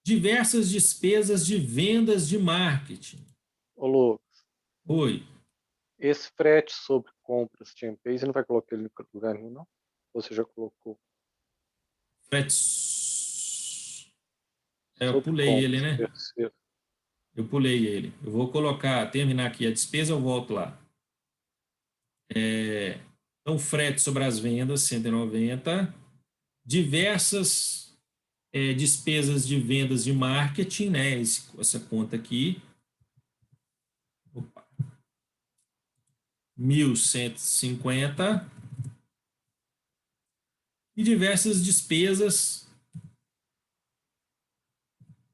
Diversas despesas de vendas de marketing. Ô, Lucas, Oi. esse frete sobre compras de MP, você não vai colocar ele em lugar nenhum, não? Ou você já colocou? Frete... eu Sobre pulei compras, ele, né? terceiro. Eu pulei ele. Eu vou terminar aqui a despesa, eu volto lá. Então, frete sobre as vendas, 190. Diversas despesas de vendas de marketing, né? Essa conta aqui. Opa. 1.150. E diversas despesas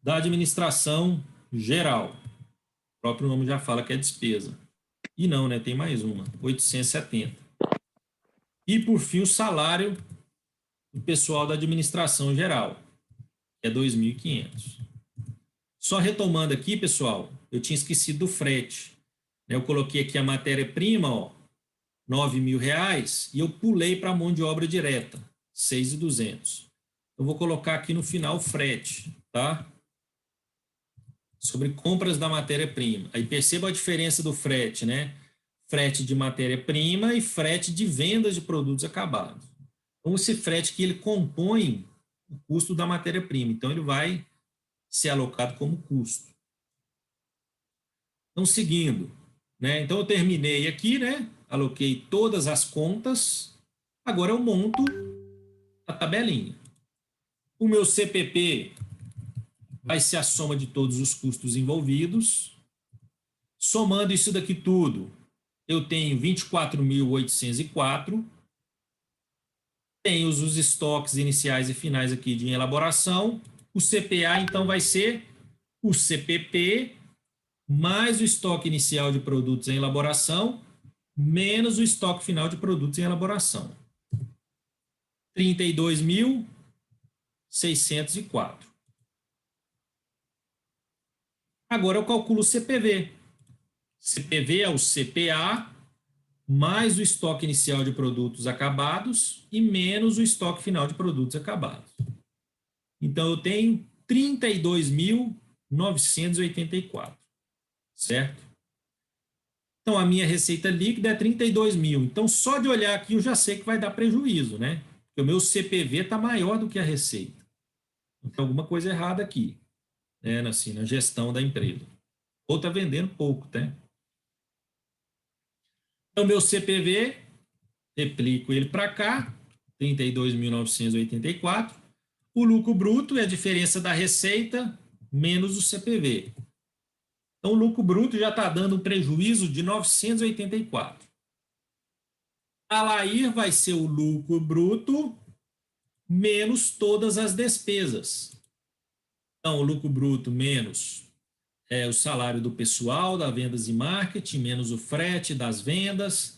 da administração geral. O próprio nome já fala que é despesa. E não, né? Tem mais uma, 870. E, por fim, o salário do pessoal da administração geral, que é 2.500. Só retomando aqui, pessoal, eu tinha esquecido do frete. Eu coloquei aqui a matéria-prima, ó, R$9.000, e eu pulei para a mão de obra direta, 6.200. Eu vou colocar aqui no final o frete, tá? Sobre compras da matéria-prima. Aí perceba a diferença do frete, né? Frete de matéria-prima e frete de vendas de produtos acabados. Então, esse frete que ele compõe o custo da matéria-prima. Então, ele vai ser alocado como custo. Então, seguindo, né? Então, eu terminei aqui, né? Aloquei todas as contas. Agora, eu monto a tabelinha. O meu CPP vai ser a soma de todos os custos envolvidos. Somando isso daqui tudo, eu tenho 24.804. Tenho os estoques iniciais e finais aqui de elaboração. O CPA, então, vai ser o CPP mais o estoque inicial de produtos em elaboração menos o estoque final de produtos em elaboração. 32.604. Agora eu calculo o CPV. CPV é o CPA mais o estoque inicial de produtos acabados e menos o estoque final de produtos acabados. Então, eu tenho 32.984, certo? Então, a minha receita líquida é 32.000. Então, só de olhar aqui, eu já sei que vai dar prejuízo, né? Porque o meu CPV está maior do que a receita. Então, alguma coisa errada aqui, né? Assim, na gestão da empresa. Ou está vendendo pouco, tá? Então, meu CPV, replico ele para cá, 32.984. O lucro bruto é a diferença da receita menos o CPV. Então, o lucro bruto já está dando um prejuízo de 984. A LAIR vai ser o lucro bruto menos todas as despesas. Então, o lucro bruto menos o salário do pessoal, da vendas e marketing, menos o frete das vendas,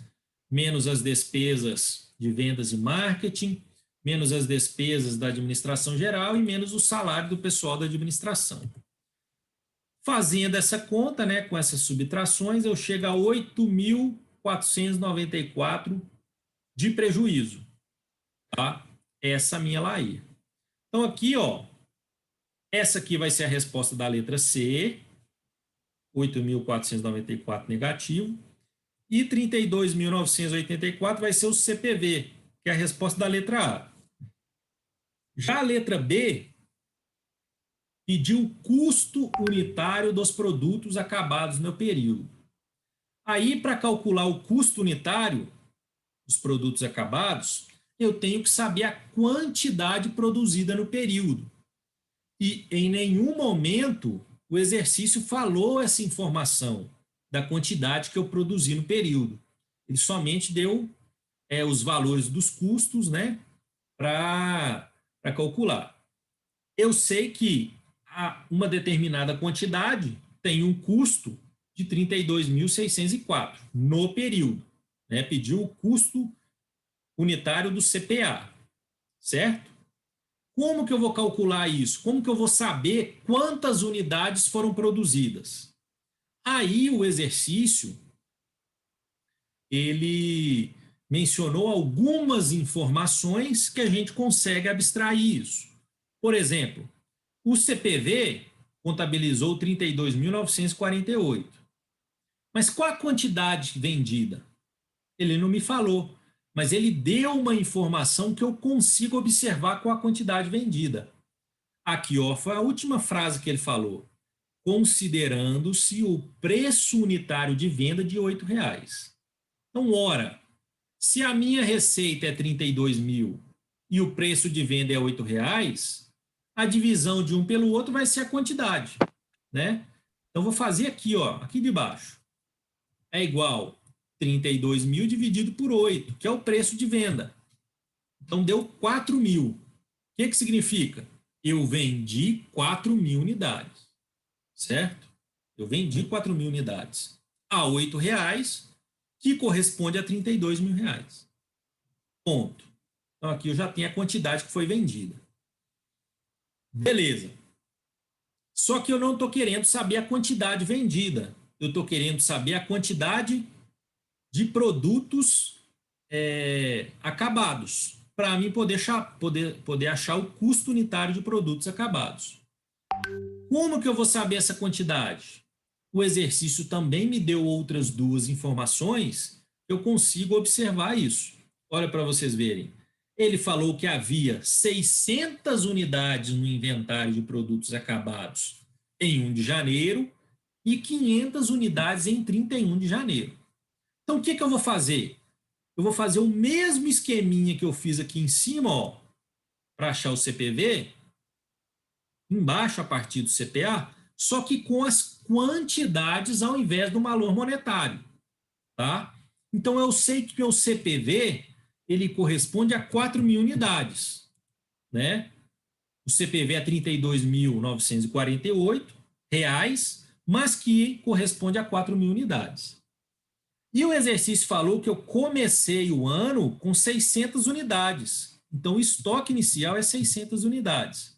menos as despesas de vendas e marketing, menos as despesas da administração geral e menos o salário do pessoal da administração. Fazendo essa conta, né, com essas subtrações, eu chego a 8.494 de prejuízo. Tá? Essa é a minha LAIR. Então, aqui, ó, essa aqui vai ser a resposta da letra C, 8.494 negativo, e 32.984 vai ser o CPV, que é a resposta da letra A. Já a letra B pediu o custo unitário dos produtos acabados no período. Aí, para calcular o custo unitário, dos produtos acabados, eu tenho que saber a quantidade produzida no período. E em nenhum momento o exercício falou essa informação da quantidade que eu produzi no período. Ele somente deu os valores dos custos, né, para calcular. Eu sei que uma determinada quantidade tem um custo de 32.604 no período, né? Pediu o custo unitário do CPA, certo? Como que eu vou calcular isso? Como que eu vou saber quantas unidades foram produzidas? Aí o exercício, ele mencionou algumas informações que a gente consegue abstrair isso. Por exemplo, o CPV contabilizou 32.948. Mas qual a quantidade vendida? Ele não me falou, mas ele deu uma informação que eu consigo observar com a quantidade vendida. Aqui, ó, foi a última frase que ele falou. Considerando-se o preço unitário de venda de R$ 8,00. Então, ora, se a minha receita é 32 mil e o preço de venda é R$ 8,00, a divisão de um pelo outro vai ser a quantidade, né? Então, vou fazer aqui, ó, aqui de baixo. É igual 32 mil dividido por 8, que é o preço de venda. Então, deu 4 mil. O que significa? Eu vendi 4.000 unidades, certo? Eu vendi 4.000 unidades a R$ 8,00, que corresponde a 32 mil reais. Ponto. Então, aqui eu já tenho a quantidade que foi vendida. Beleza. Só que eu não estou querendo saber a quantidade vendida. Eu estou querendo saber a quantidade de produtos acabados, para mim poder achar o custo unitário de produtos acabados. Como que eu vou saber essa quantidade? O exercício também me deu outras duas informações, eu consigo observar isso. Olha para vocês verem. Ele falou que havia 600 unidades no inventário de produtos acabados em 1 de janeiro e 500 unidades em 31 de janeiro. Então, o que eu vou fazer? Eu vou fazer o mesmo esqueminha que eu fiz aqui em cima, ó, para achar o CPV, embaixo a partir do CPA, só que com as quantidades ao invés do valor monetário, tá? Então, eu sei que meu CPV, ele corresponde a 4.000 unidades, né? O CPV é R$ 32.948, mas que corresponde a 4.000 unidades. E o exercício falou que eu comecei o ano com 600 unidades. Então, o estoque inicial é 600 unidades.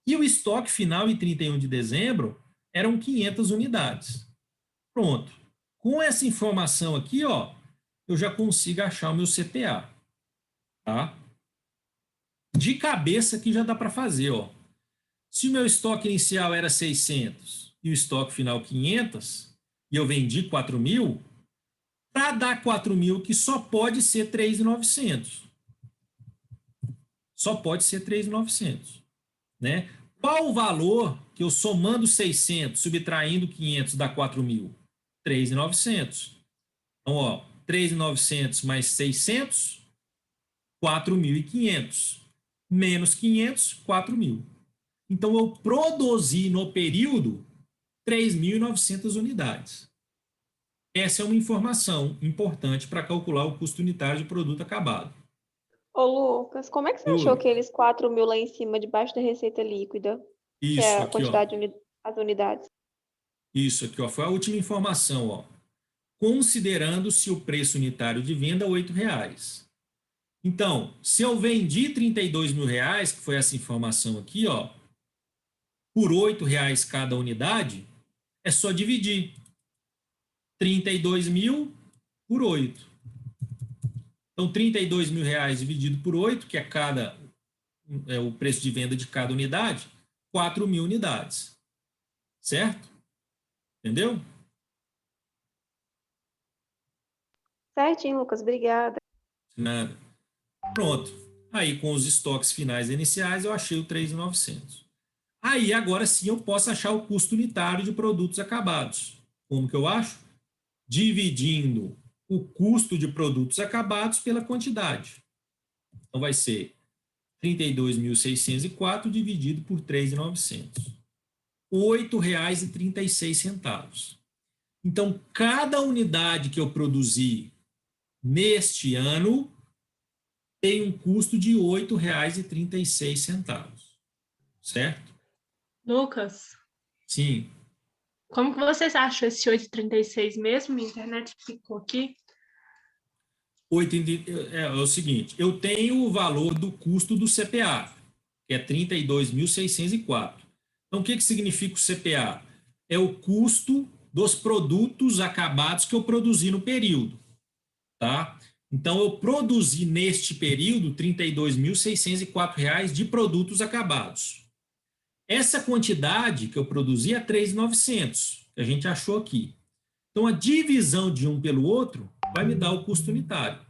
E o estoque final em 31 de dezembro eram 500 unidades. Pronto. Com essa informação aqui, ó, eu já consigo achar o meu CPA. Tá? De cabeça aqui já dá para fazer, ó. Se o meu estoque inicial era 600 e o estoque final 500, e eu vendi 4.000, para dar 4.000, que só pode ser 3.900. Só pode ser 3.900, né? Qual o valor que eu somando 600, subtraindo 500, dá 4.000? 3.900. Então, ó, 3.900 mais 600, 4.500. Menos 500, 4.000. Então, eu produzi no período 3.900 unidades. Essa é uma informação importante para calcular o custo unitário de produto acabado. Ô, Lucas, como é que você achou aqueles 4.000 lá em cima, debaixo da receita líquida? Isso, que é a aqui, quantidade as unidades. Isso aqui, ó, foi a última informação, ó. Considerando-se o preço unitário de venda R$ 8,00. Então, se eu vendi R$ 32 mil, que foi essa informação aqui, ó, por R$ 8,00 cada unidade, é só dividir 32 mil por 8. Então, 32 mil reais dividido por 8, que é o preço de venda de cada unidade, 4.000 unidades. Certo? Entendeu? Certinho, Lucas. Obrigada. Nada. Pronto. Aí, com os estoques finais e iniciais, eu achei o 3.900. Aí, agora sim, eu posso achar o custo unitário de produtos acabados. Como que eu acho? Dividindo o custo de produtos acabados pela quantidade. Então, vai ser 32.604 dividido por 3.900. R$ 8,36. Então, cada unidade que eu produzi neste ano tem um custo de R$ 8,36. Certo? Lucas, Sim. como que vocês acham esse 8,36 mesmo? A internet ficou aqui. É o seguinte, eu tenho o valor do custo do CPA, que é 32.604. Então, o que significa o CPA? É o custo dos produtos acabados que eu produzi no período. Tá? Então, eu produzi neste período R$ 32.604 de produtos acabados. Essa quantidade que eu produzi é 3.900, que a gente achou aqui. Então, a divisão de um pelo outro vai me dar o custo unitário.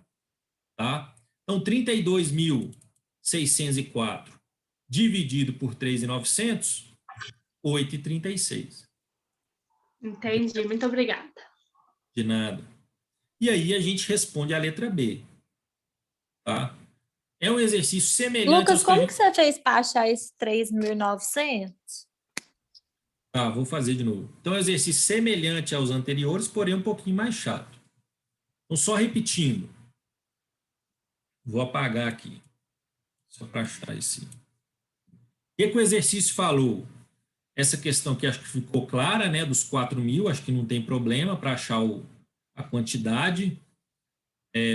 Tá? Então, 32.604 dividido por 3.900, 8,36. Entendi, muito obrigada. De nada. E aí a gente responde a letra B. Tá? É um exercício semelhante... Lucas, como que você fez para achar esse 3.900? Tá, vou fazer de novo. Então, é um exercício semelhante aos anteriores, porém um pouquinho mais chato. Então, só repetindo. Vou apagar aqui. Só para achar esse. O que o exercício falou? Essa questão que acho que ficou clara, né? Dos 4.000, acho que não tem problema para achar a quantidade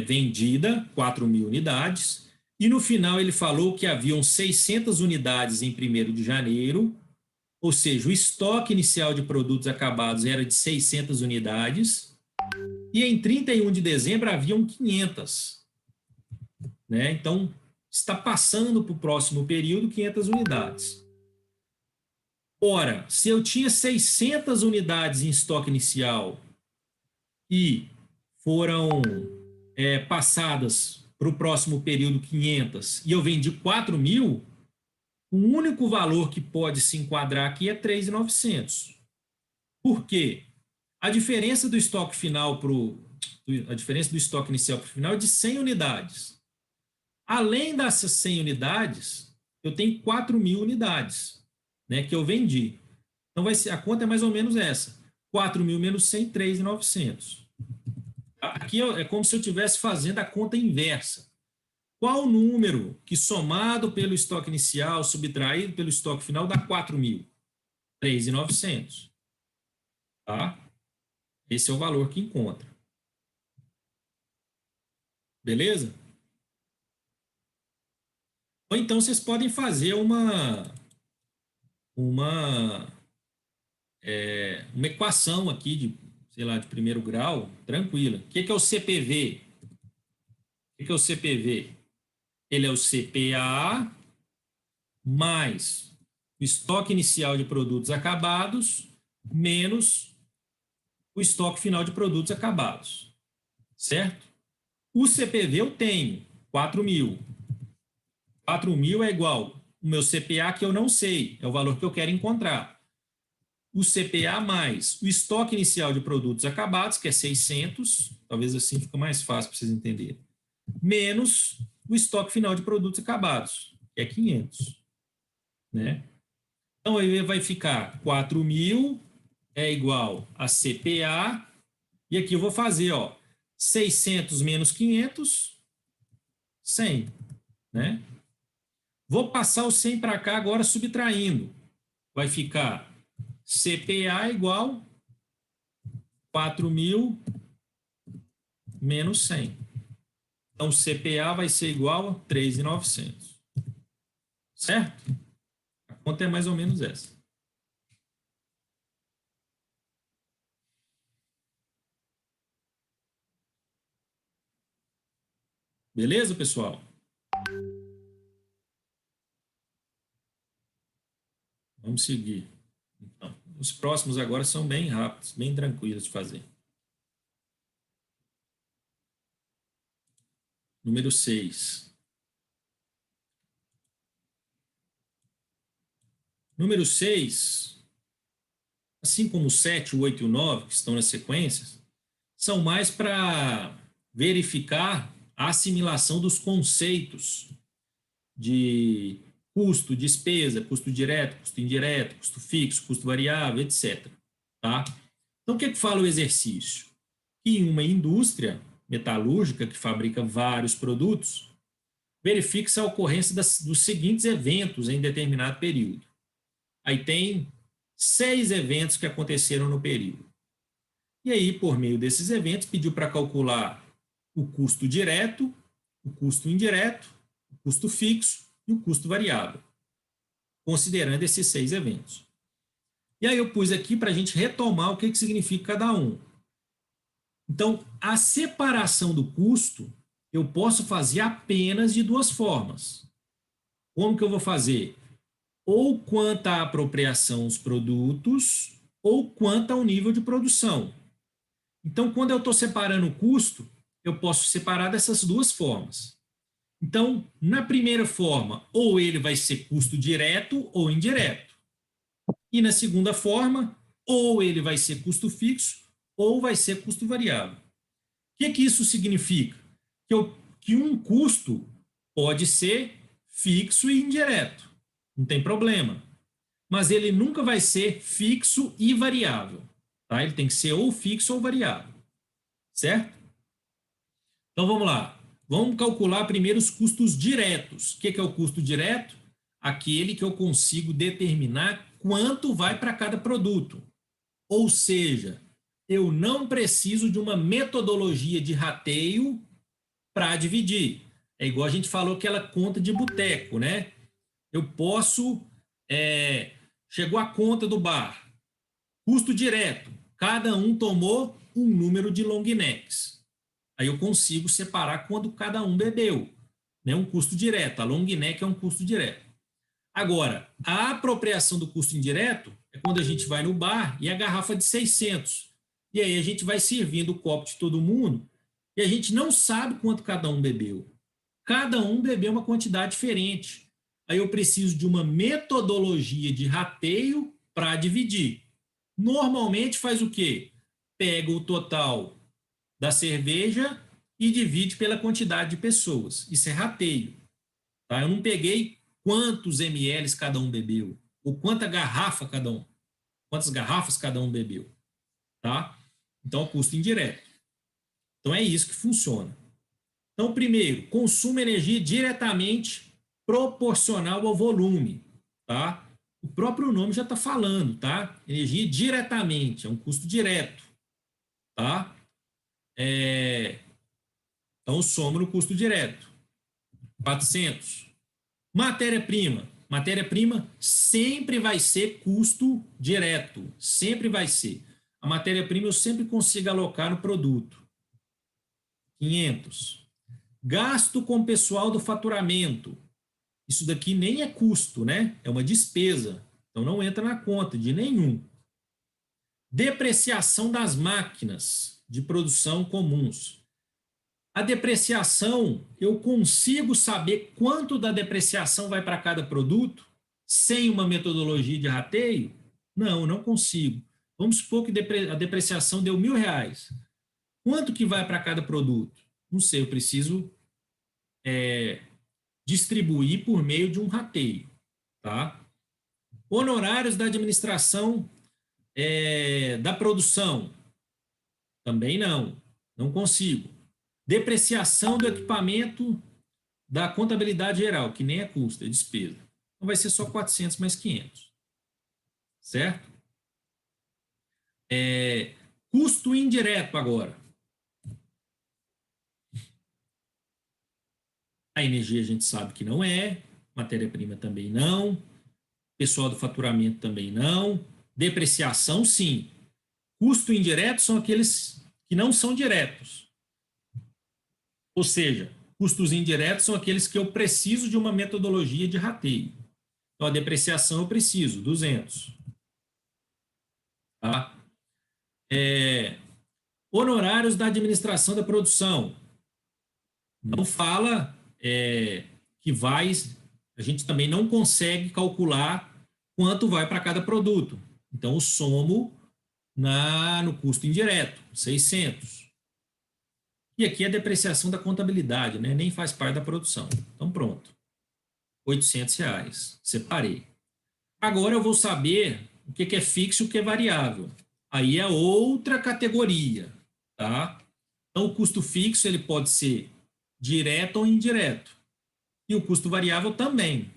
vendida, 4.000 unidades. E no final ele falou que haviam 600 unidades em 1º de janeiro, ou seja, o estoque inicial de produtos acabados era de 600 unidades, e em 31 de dezembro haviam 500. Né? Então, está passando para o próximo período 500 unidades. Ora, se eu tinha 600 unidades em estoque inicial e foram passadas para o próximo período 500 e eu vendi 4.000, o único valor que pode se enquadrar aqui é 3.900. Por quê? A diferença do estoque final a diferença do estoque inicial para o final é de 100 unidades. Além dessas 100 unidades, eu tenho 4.000 unidades, né, que eu vendi. Então, a conta é mais ou menos essa. 4.000 menos 100, 3.900. Aqui é como se eu estivesse fazendo a conta inversa. Qual o número que, somado pelo estoque inicial, subtraído pelo estoque final, dá 4.000? 3.900. Tá? Esse é o valor que encontra. Beleza? Ou então vocês podem fazer uma equação aqui de, sei lá, de 1º grau, tranquila. O que é o CPV? O que é o CPV? Ele é o CPA mais o estoque inicial de produtos acabados menos o estoque final de produtos acabados. Certo? O CPV eu tenho 4.000. 4.000 é igual o meu CPA, que eu não sei, é o valor que eu quero encontrar. O CPA mais o estoque inicial de produtos acabados, que é 600, talvez assim fica mais fácil para vocês entenderem, menos o estoque final de produtos acabados, que é 500. Né? Então, aí vai ficar 4.000 é igual a CPA, e aqui eu vou fazer, 600 menos 500, 100. Né? Vou passar o 100 para cá agora subtraindo. Vai ficar CPA igual 4.000 menos 100. Então, CPA vai ser igual a 3.900. Certo? A conta é mais ou menos essa. Beleza, pessoal? Vamos seguir. Então, os próximos agora são bem rápidos, bem tranquilos de fazer. Número 6. Número 6, assim como o 7, o 8 e o 9, que estão nas sequências, são mais para verificar a assimilação dos conceitos de custo, despesa, custo direto, custo indireto, custo fixo, custo variável, etc. Tá? Então, o que fala o exercício? Que em uma indústria metalúrgica que fabrica vários produtos, verifique-se a ocorrência dos seguintes eventos em determinado período. Aí tem 6 eventos que aconteceram no período. E aí, por meio desses eventos, pediu para calcular o custo direto, o custo indireto, o custo fixo e o custo variável, considerando esses 6 eventos. E aí eu pus aqui para a gente retomar o que significa cada um. Então, a separação do custo eu posso fazer apenas de 2 formas. Como que eu vou fazer? Ou quanto à apropriação dos produtos, ou quanto ao nível de produção. Então, quando eu estou separando o custo, eu posso separar dessas 2 formas. Então, na primeira forma, ou ele vai ser custo direto ou indireto. E na segunda forma, ou ele vai ser custo fixo ou vai ser custo variável. O que isso significa? Que um custo pode ser fixo e indireto. Não tem problema. Mas ele nunca vai ser fixo e variável. Tá? Ele tem que ser ou fixo ou variável. Certo? Então, vamos lá. Vamos calcular primeiro os custos diretos. O que é o custo direto? Aquele que eu consigo determinar quanto vai para cada produto. Ou seja, eu não preciso de uma metodologia de rateio para dividir. É igual a gente falou aquela conta de boteco, né? Eu posso... chegou a conta do bar. Custo direto. Cada um tomou um número de long necks. Aí eu consigo separar quando cada um bebeu. Né? Um custo direto. A long neck é um custo direto. Agora, a apropriação do custo indireto é quando a gente vai no bar e a garrafa de 600. E aí a gente vai servindo o copo de todo mundo e a gente não sabe quanto cada um bebeu. Cada um bebeu uma quantidade diferente. Aí eu preciso de uma metodologia de rateio para dividir. Normalmente faz o quê? Pega o total da cerveja e divide pela quantidade de pessoas. Isso é rateio. Tá? Eu não peguei quantos ml cada um bebeu, ou quantas garrafas cada um bebeu. Tá? Então, é o custo indireto. Então, é isso que funciona. Então, primeiro, consumo energia diretamente proporcional ao volume. Tá? O próprio nome já está falando, tá? Energia diretamente, é um custo direto. Tá? Então, somo no custo direto. 400. Matéria-prima. Matéria-prima sempre vai ser custo direto. Sempre vai ser. A matéria-prima eu sempre consigo alocar no produto. 500. Gasto com pessoal do faturamento. Isso daqui nem é custo, né? É uma despesa. Então, não entra na conta de nenhum. Depreciação das máquinas de produção comuns. A depreciação, eu consigo saber quanto da depreciação vai para cada produto sem uma metodologia de rateio? Não, não consigo. Vamos supor que a depreciação deu R$1.000. Quanto que vai para cada produto? Não sei, eu preciso distribuir por meio de um rateio. Tá? Honorários da administração da produção. Também não consigo. Depreciação do equipamento da contabilidade geral, que nem é custo, é despesa. Então, vai ser só 400 mais 500. Certo? Custo indireto agora. A energia a gente sabe que não é, matéria-prima também não, pessoal do faturamento também não, depreciação sim. Custo indireto são aqueles que não são diretos. Ou seja, custos indiretos são aqueles que eu preciso de uma metodologia de rateio. Então, a depreciação eu preciso, 200. Tá? Honorários da administração da produção. Não fala que vai... A gente também não consegue calcular quanto vai para cada produto. Então, eu somo no custo indireto, 600. E aqui é a depreciação da contabilidade, né? Nem faz parte da produção. Então, pronto. R$800. Separei. Agora eu vou saber o que é fixo e o que é variável. Aí é outra categoria, tá? Então, o custo fixo ele pode ser direto ou indireto. E o custo variável também,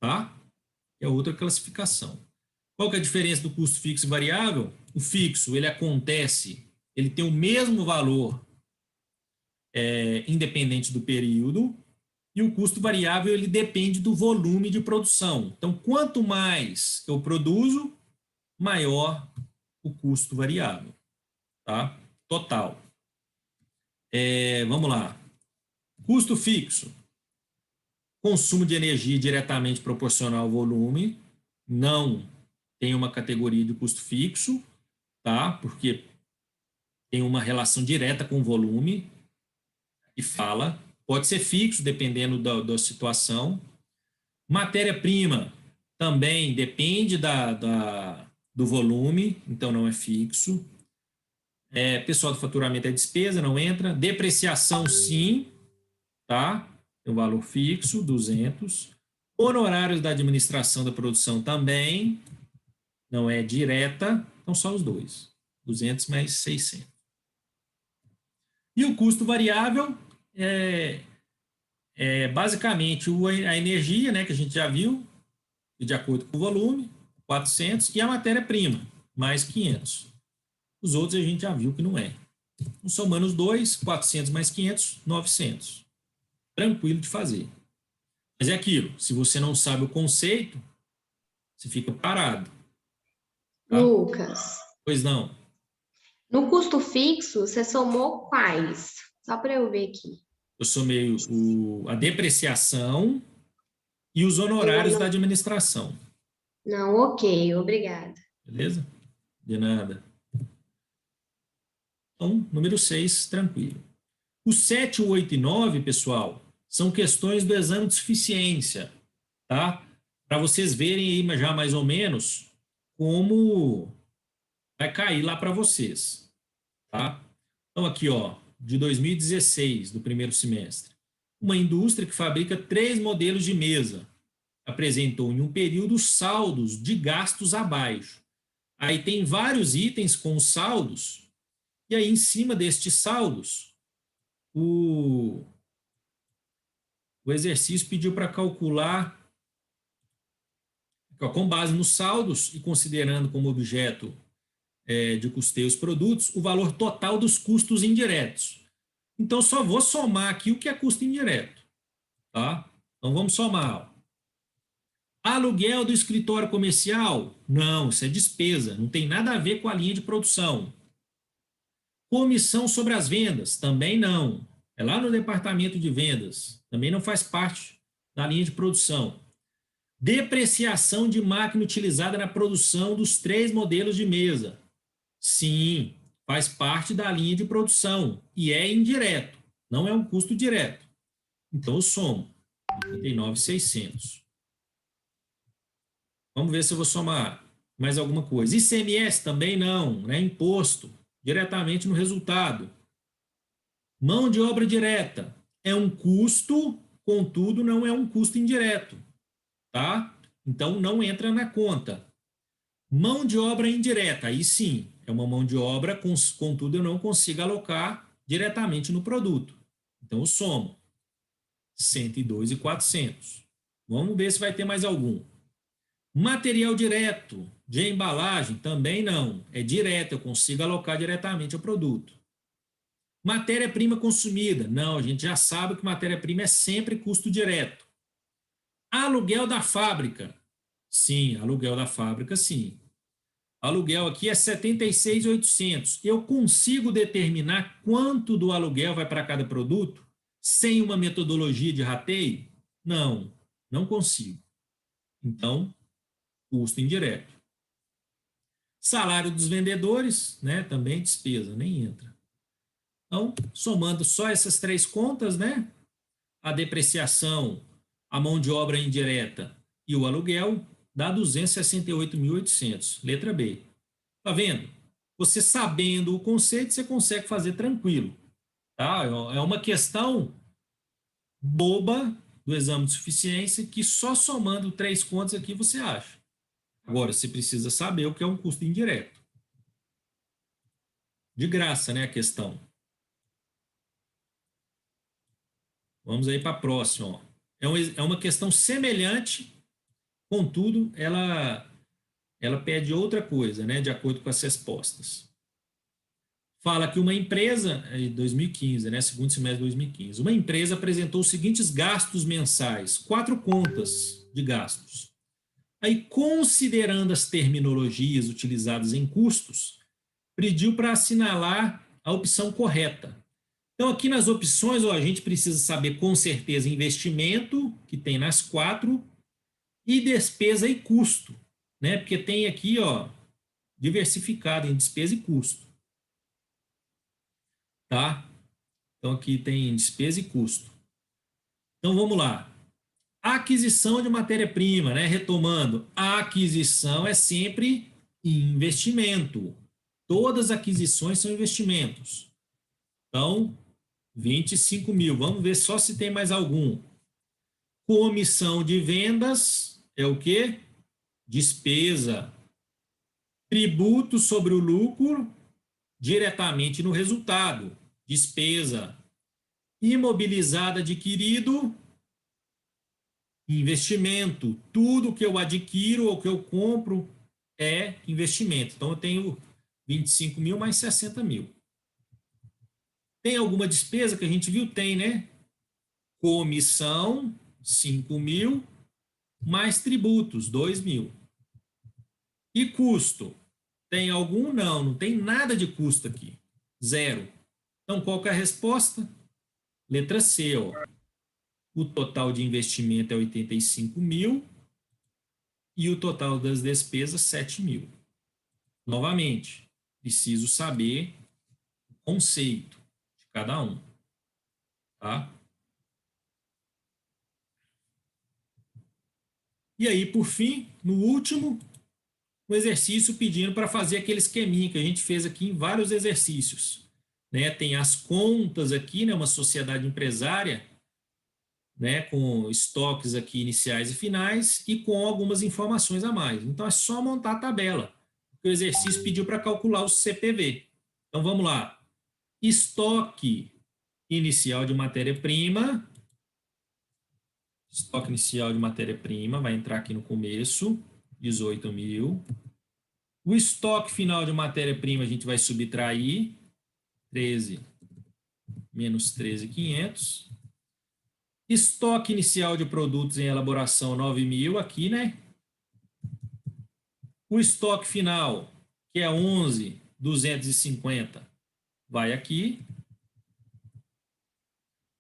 tá? É outra classificação. Qual que é a diferença do custo fixo e variável? O fixo, ele acontece, ele tem o mesmo valor independente do período, e o custo variável, ele depende do volume de produção. Então, quanto mais eu produzo, maior o custo variável, tá? Total. Vamos lá. Custo fixo. Consumo de energia diretamente proporcional ao volume. Não tem uma categoria de custo fixo, tá? Porque tem uma relação direta com o volume, e fala. Pode ser fixo, dependendo da situação. Matéria-prima também depende do volume, então não é fixo. Pessoal do faturamento é despesa, não entra. Depreciação, sim, tá? Tem um valor fixo, 200. Honorários da administração da produção também, não é direta, então só os dois. 200 mais 600. E o custo variável basicamente a energia, né, que a gente já viu, de acordo com o volume, 400, e a matéria-prima, mais 500. Os outros a gente já viu que não é. Então, somando os dois, 400 mais 500, 900. Tranquilo de fazer. Mas é aquilo, se você não sabe o conceito, você fica parado. Tá? Lucas, Pois não. no custo fixo, você somou quais? Só para eu ver aqui. Eu somei a depreciação e os honorários da administração. Não, ok, obrigada. Beleza? De nada. Então, número 6, tranquilo. Os 7, 8 e 9, pessoal, são questões do exame de suficiência, tá? Para vocês verem aí já mais ou menos como vai cair lá para vocês, tá? Então, aqui, ó, de 2016, do primeiro semestre. Uma indústria que fabrica 3 modelos de mesa apresentou em um período saldos de gastos abaixo. Aí tem vários itens com saldos, e aí em cima destes saldos, o exercício pediu para calcular, com base nos saldos e considerando como objeto de custeio os produtos, o valor total dos custos indiretos. Então, só vou somar aqui o que é custo indireto. Tá? Então, vamos somar. Ó. Aluguel do escritório comercial? Não, isso é despesa, não tem nada a ver com a linha de produção. Comissão sobre as vendas? Também não. É lá no departamento de vendas. Também não faz parte da linha de produção. Depreciação de máquina utilizada na produção dos 3 modelos de mesa? Sim, faz parte da linha de produção e é indireto, não é um custo direto. Então, eu somo 89.600. Vamos ver se eu vou somar mais alguma coisa. ICMS também não, né? Imposto, diretamente no resultado. Mão de obra direta é um custo, contudo, não é um custo indireto, tá? Então, não entra na conta. Mão de obra indireta, aí sim, é uma mão de obra, contudo, eu não consigo alocar diretamente no produto. Então, eu somo 102.400. Vamos ver se vai ter mais algum. Material direto de embalagem, também não. É direto, eu consigo alocar diretamente ao produto. Matéria-prima consumida. Não, a gente já sabe que matéria-prima é sempre custo direto. Aluguel da fábrica. Sim, aluguel da fábrica, sim. Aluguel aqui é 76.800. Eu consigo determinar quanto do aluguel vai para cada produto sem uma metodologia de rateio? Não, não consigo. Então, custo indireto. Salário dos vendedores, né? Também despesa, nem entra. Então, somando só essas 3 contas, né? A depreciação, a mão de obra indireta e o aluguel, dá 268.800. Letra B. Tá vendo? Você sabendo o conceito, você consegue fazer tranquilo. Tá? É uma questão boba do exame de suficiência que só somando 3 contas aqui você acha. Agora, você precisa saber o que é um custo indireto. De graça, né, a questão. Vamos aí para a próxima. Ó. É uma questão semelhante, contudo, ela pede outra coisa, né, de acordo com as respostas. Fala que uma empresa, em 2015, né, segundo semestre de 2015, uma empresa apresentou os seguintes gastos mensais, 4 contas de gastos. Aí, considerando as terminologias utilizadas em custos, pediu para assinalar a opção correta. Então, aqui nas opções, ó, a gente precisa saber com certeza investimento, que tem nas 4, e despesa e custo, né? Porque tem aqui, ó, diversificado em despesa e custo. Tá? Então, aqui tem despesa e custo. Então, vamos lá. Aquisição de matéria-prima, né? Retomando, a aquisição é sempre investimento. Todas as aquisições são investimentos. Então, 25 mil. Vamos ver só se tem mais algum. Comissão de vendas é o quê? Despesa. Tributo sobre o lucro diretamente no resultado. Despesa. Imobilizado adquirido, investimento. Tudo que eu adquiro ou que eu compro é investimento. Então, eu tenho 25 mil mais 60 mil. Tem alguma despesa que a gente viu? Tem, né? Comissão, 5 mil, mais tributos, 2 mil. E custo? Tem algum? Não, não tem nada de custo aqui. 0. Então, qual que é a resposta? Letra C, ó. O total de investimento é 85 mil e o total das despesas, 7 mil. Novamente, preciso saber o conceito de cada um. Tá? E aí, por fim, no último, o exercício pedindo para fazer aquele esqueminha que a gente fez aqui em vários exercícios. Né? Tem as contas aqui, né? Uma sociedade empresária, né, com estoques aqui iniciais e finais e com algumas informações a mais. Então, é só montar a tabela. O exercício pediu para calcular o CPV. Então, vamos lá. Estoque inicial de matéria-prima. Estoque inicial de matéria-prima, vai entrar aqui no começo, 18 mil. O estoque final de matéria-prima a gente vai subtrair, 13 menos 13.500. Estoque inicial de produtos em elaboração, 9 mil aqui, né? O estoque final, que é 11.250, vai aqui.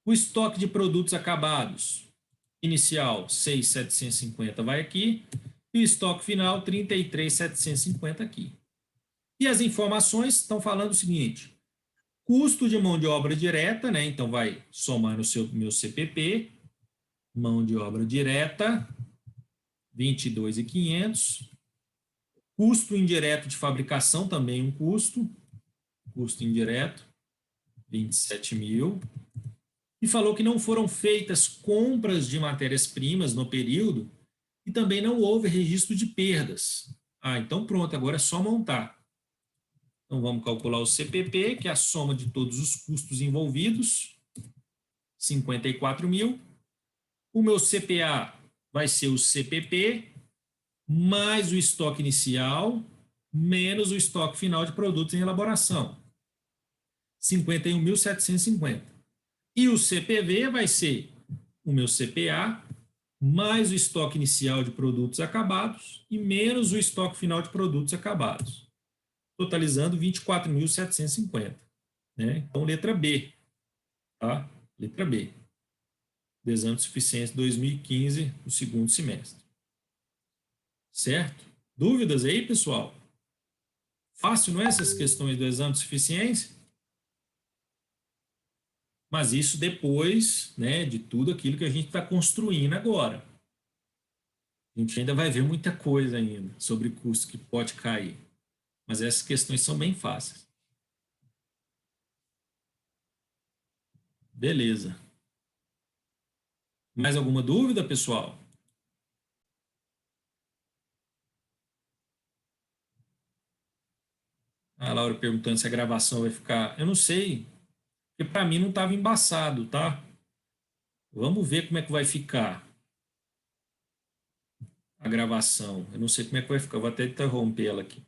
O estoque de produtos acabados, inicial, 6.750, vai aqui. E o estoque final, 33.750 aqui. E as informações estão falando o seguinte: custo de mão de obra direta, né? Então, vai somar no meu CPP. Mão de obra direta, 22.500. Custo indireto de fabricação, também um custo. Custo indireto, 27 mil. E falou que não foram feitas compras de matérias-primas no período e também não houve registro de perdas. Ah, então pronto, agora é só montar. Então, vamos calcular o CPP, que é a soma de todos os custos envolvidos, 54 mil. O meu CPA vai ser o CPP, mais o estoque inicial, menos o estoque final de produtos em elaboração, 51.750. E o CPV vai ser o meu CPA, mais o estoque inicial de produtos acabados e menos o estoque final de produtos acabados, totalizando 24.750. Né? Então, letra B. Tá? Letra B. Do exame de suficiência 2015, no segundo semestre. Certo? Dúvidas aí, pessoal? Fácil, não é, essas questões do exame de suficiência? Mas isso depois, né, de tudo aquilo que a gente está construindo agora. A gente ainda vai ver muita coisa ainda sobre custo que pode cair. Mas essas questões são bem fáceis. Beleza. Mais alguma dúvida, pessoal? A Laura perguntando se a gravação vai ficar... Eu não sei, porque para mim não estava embaçado, tá? Vamos ver como é que vai ficar a gravação. Eu não sei como é que vai ficar. Eu vou até interromper ela aqui.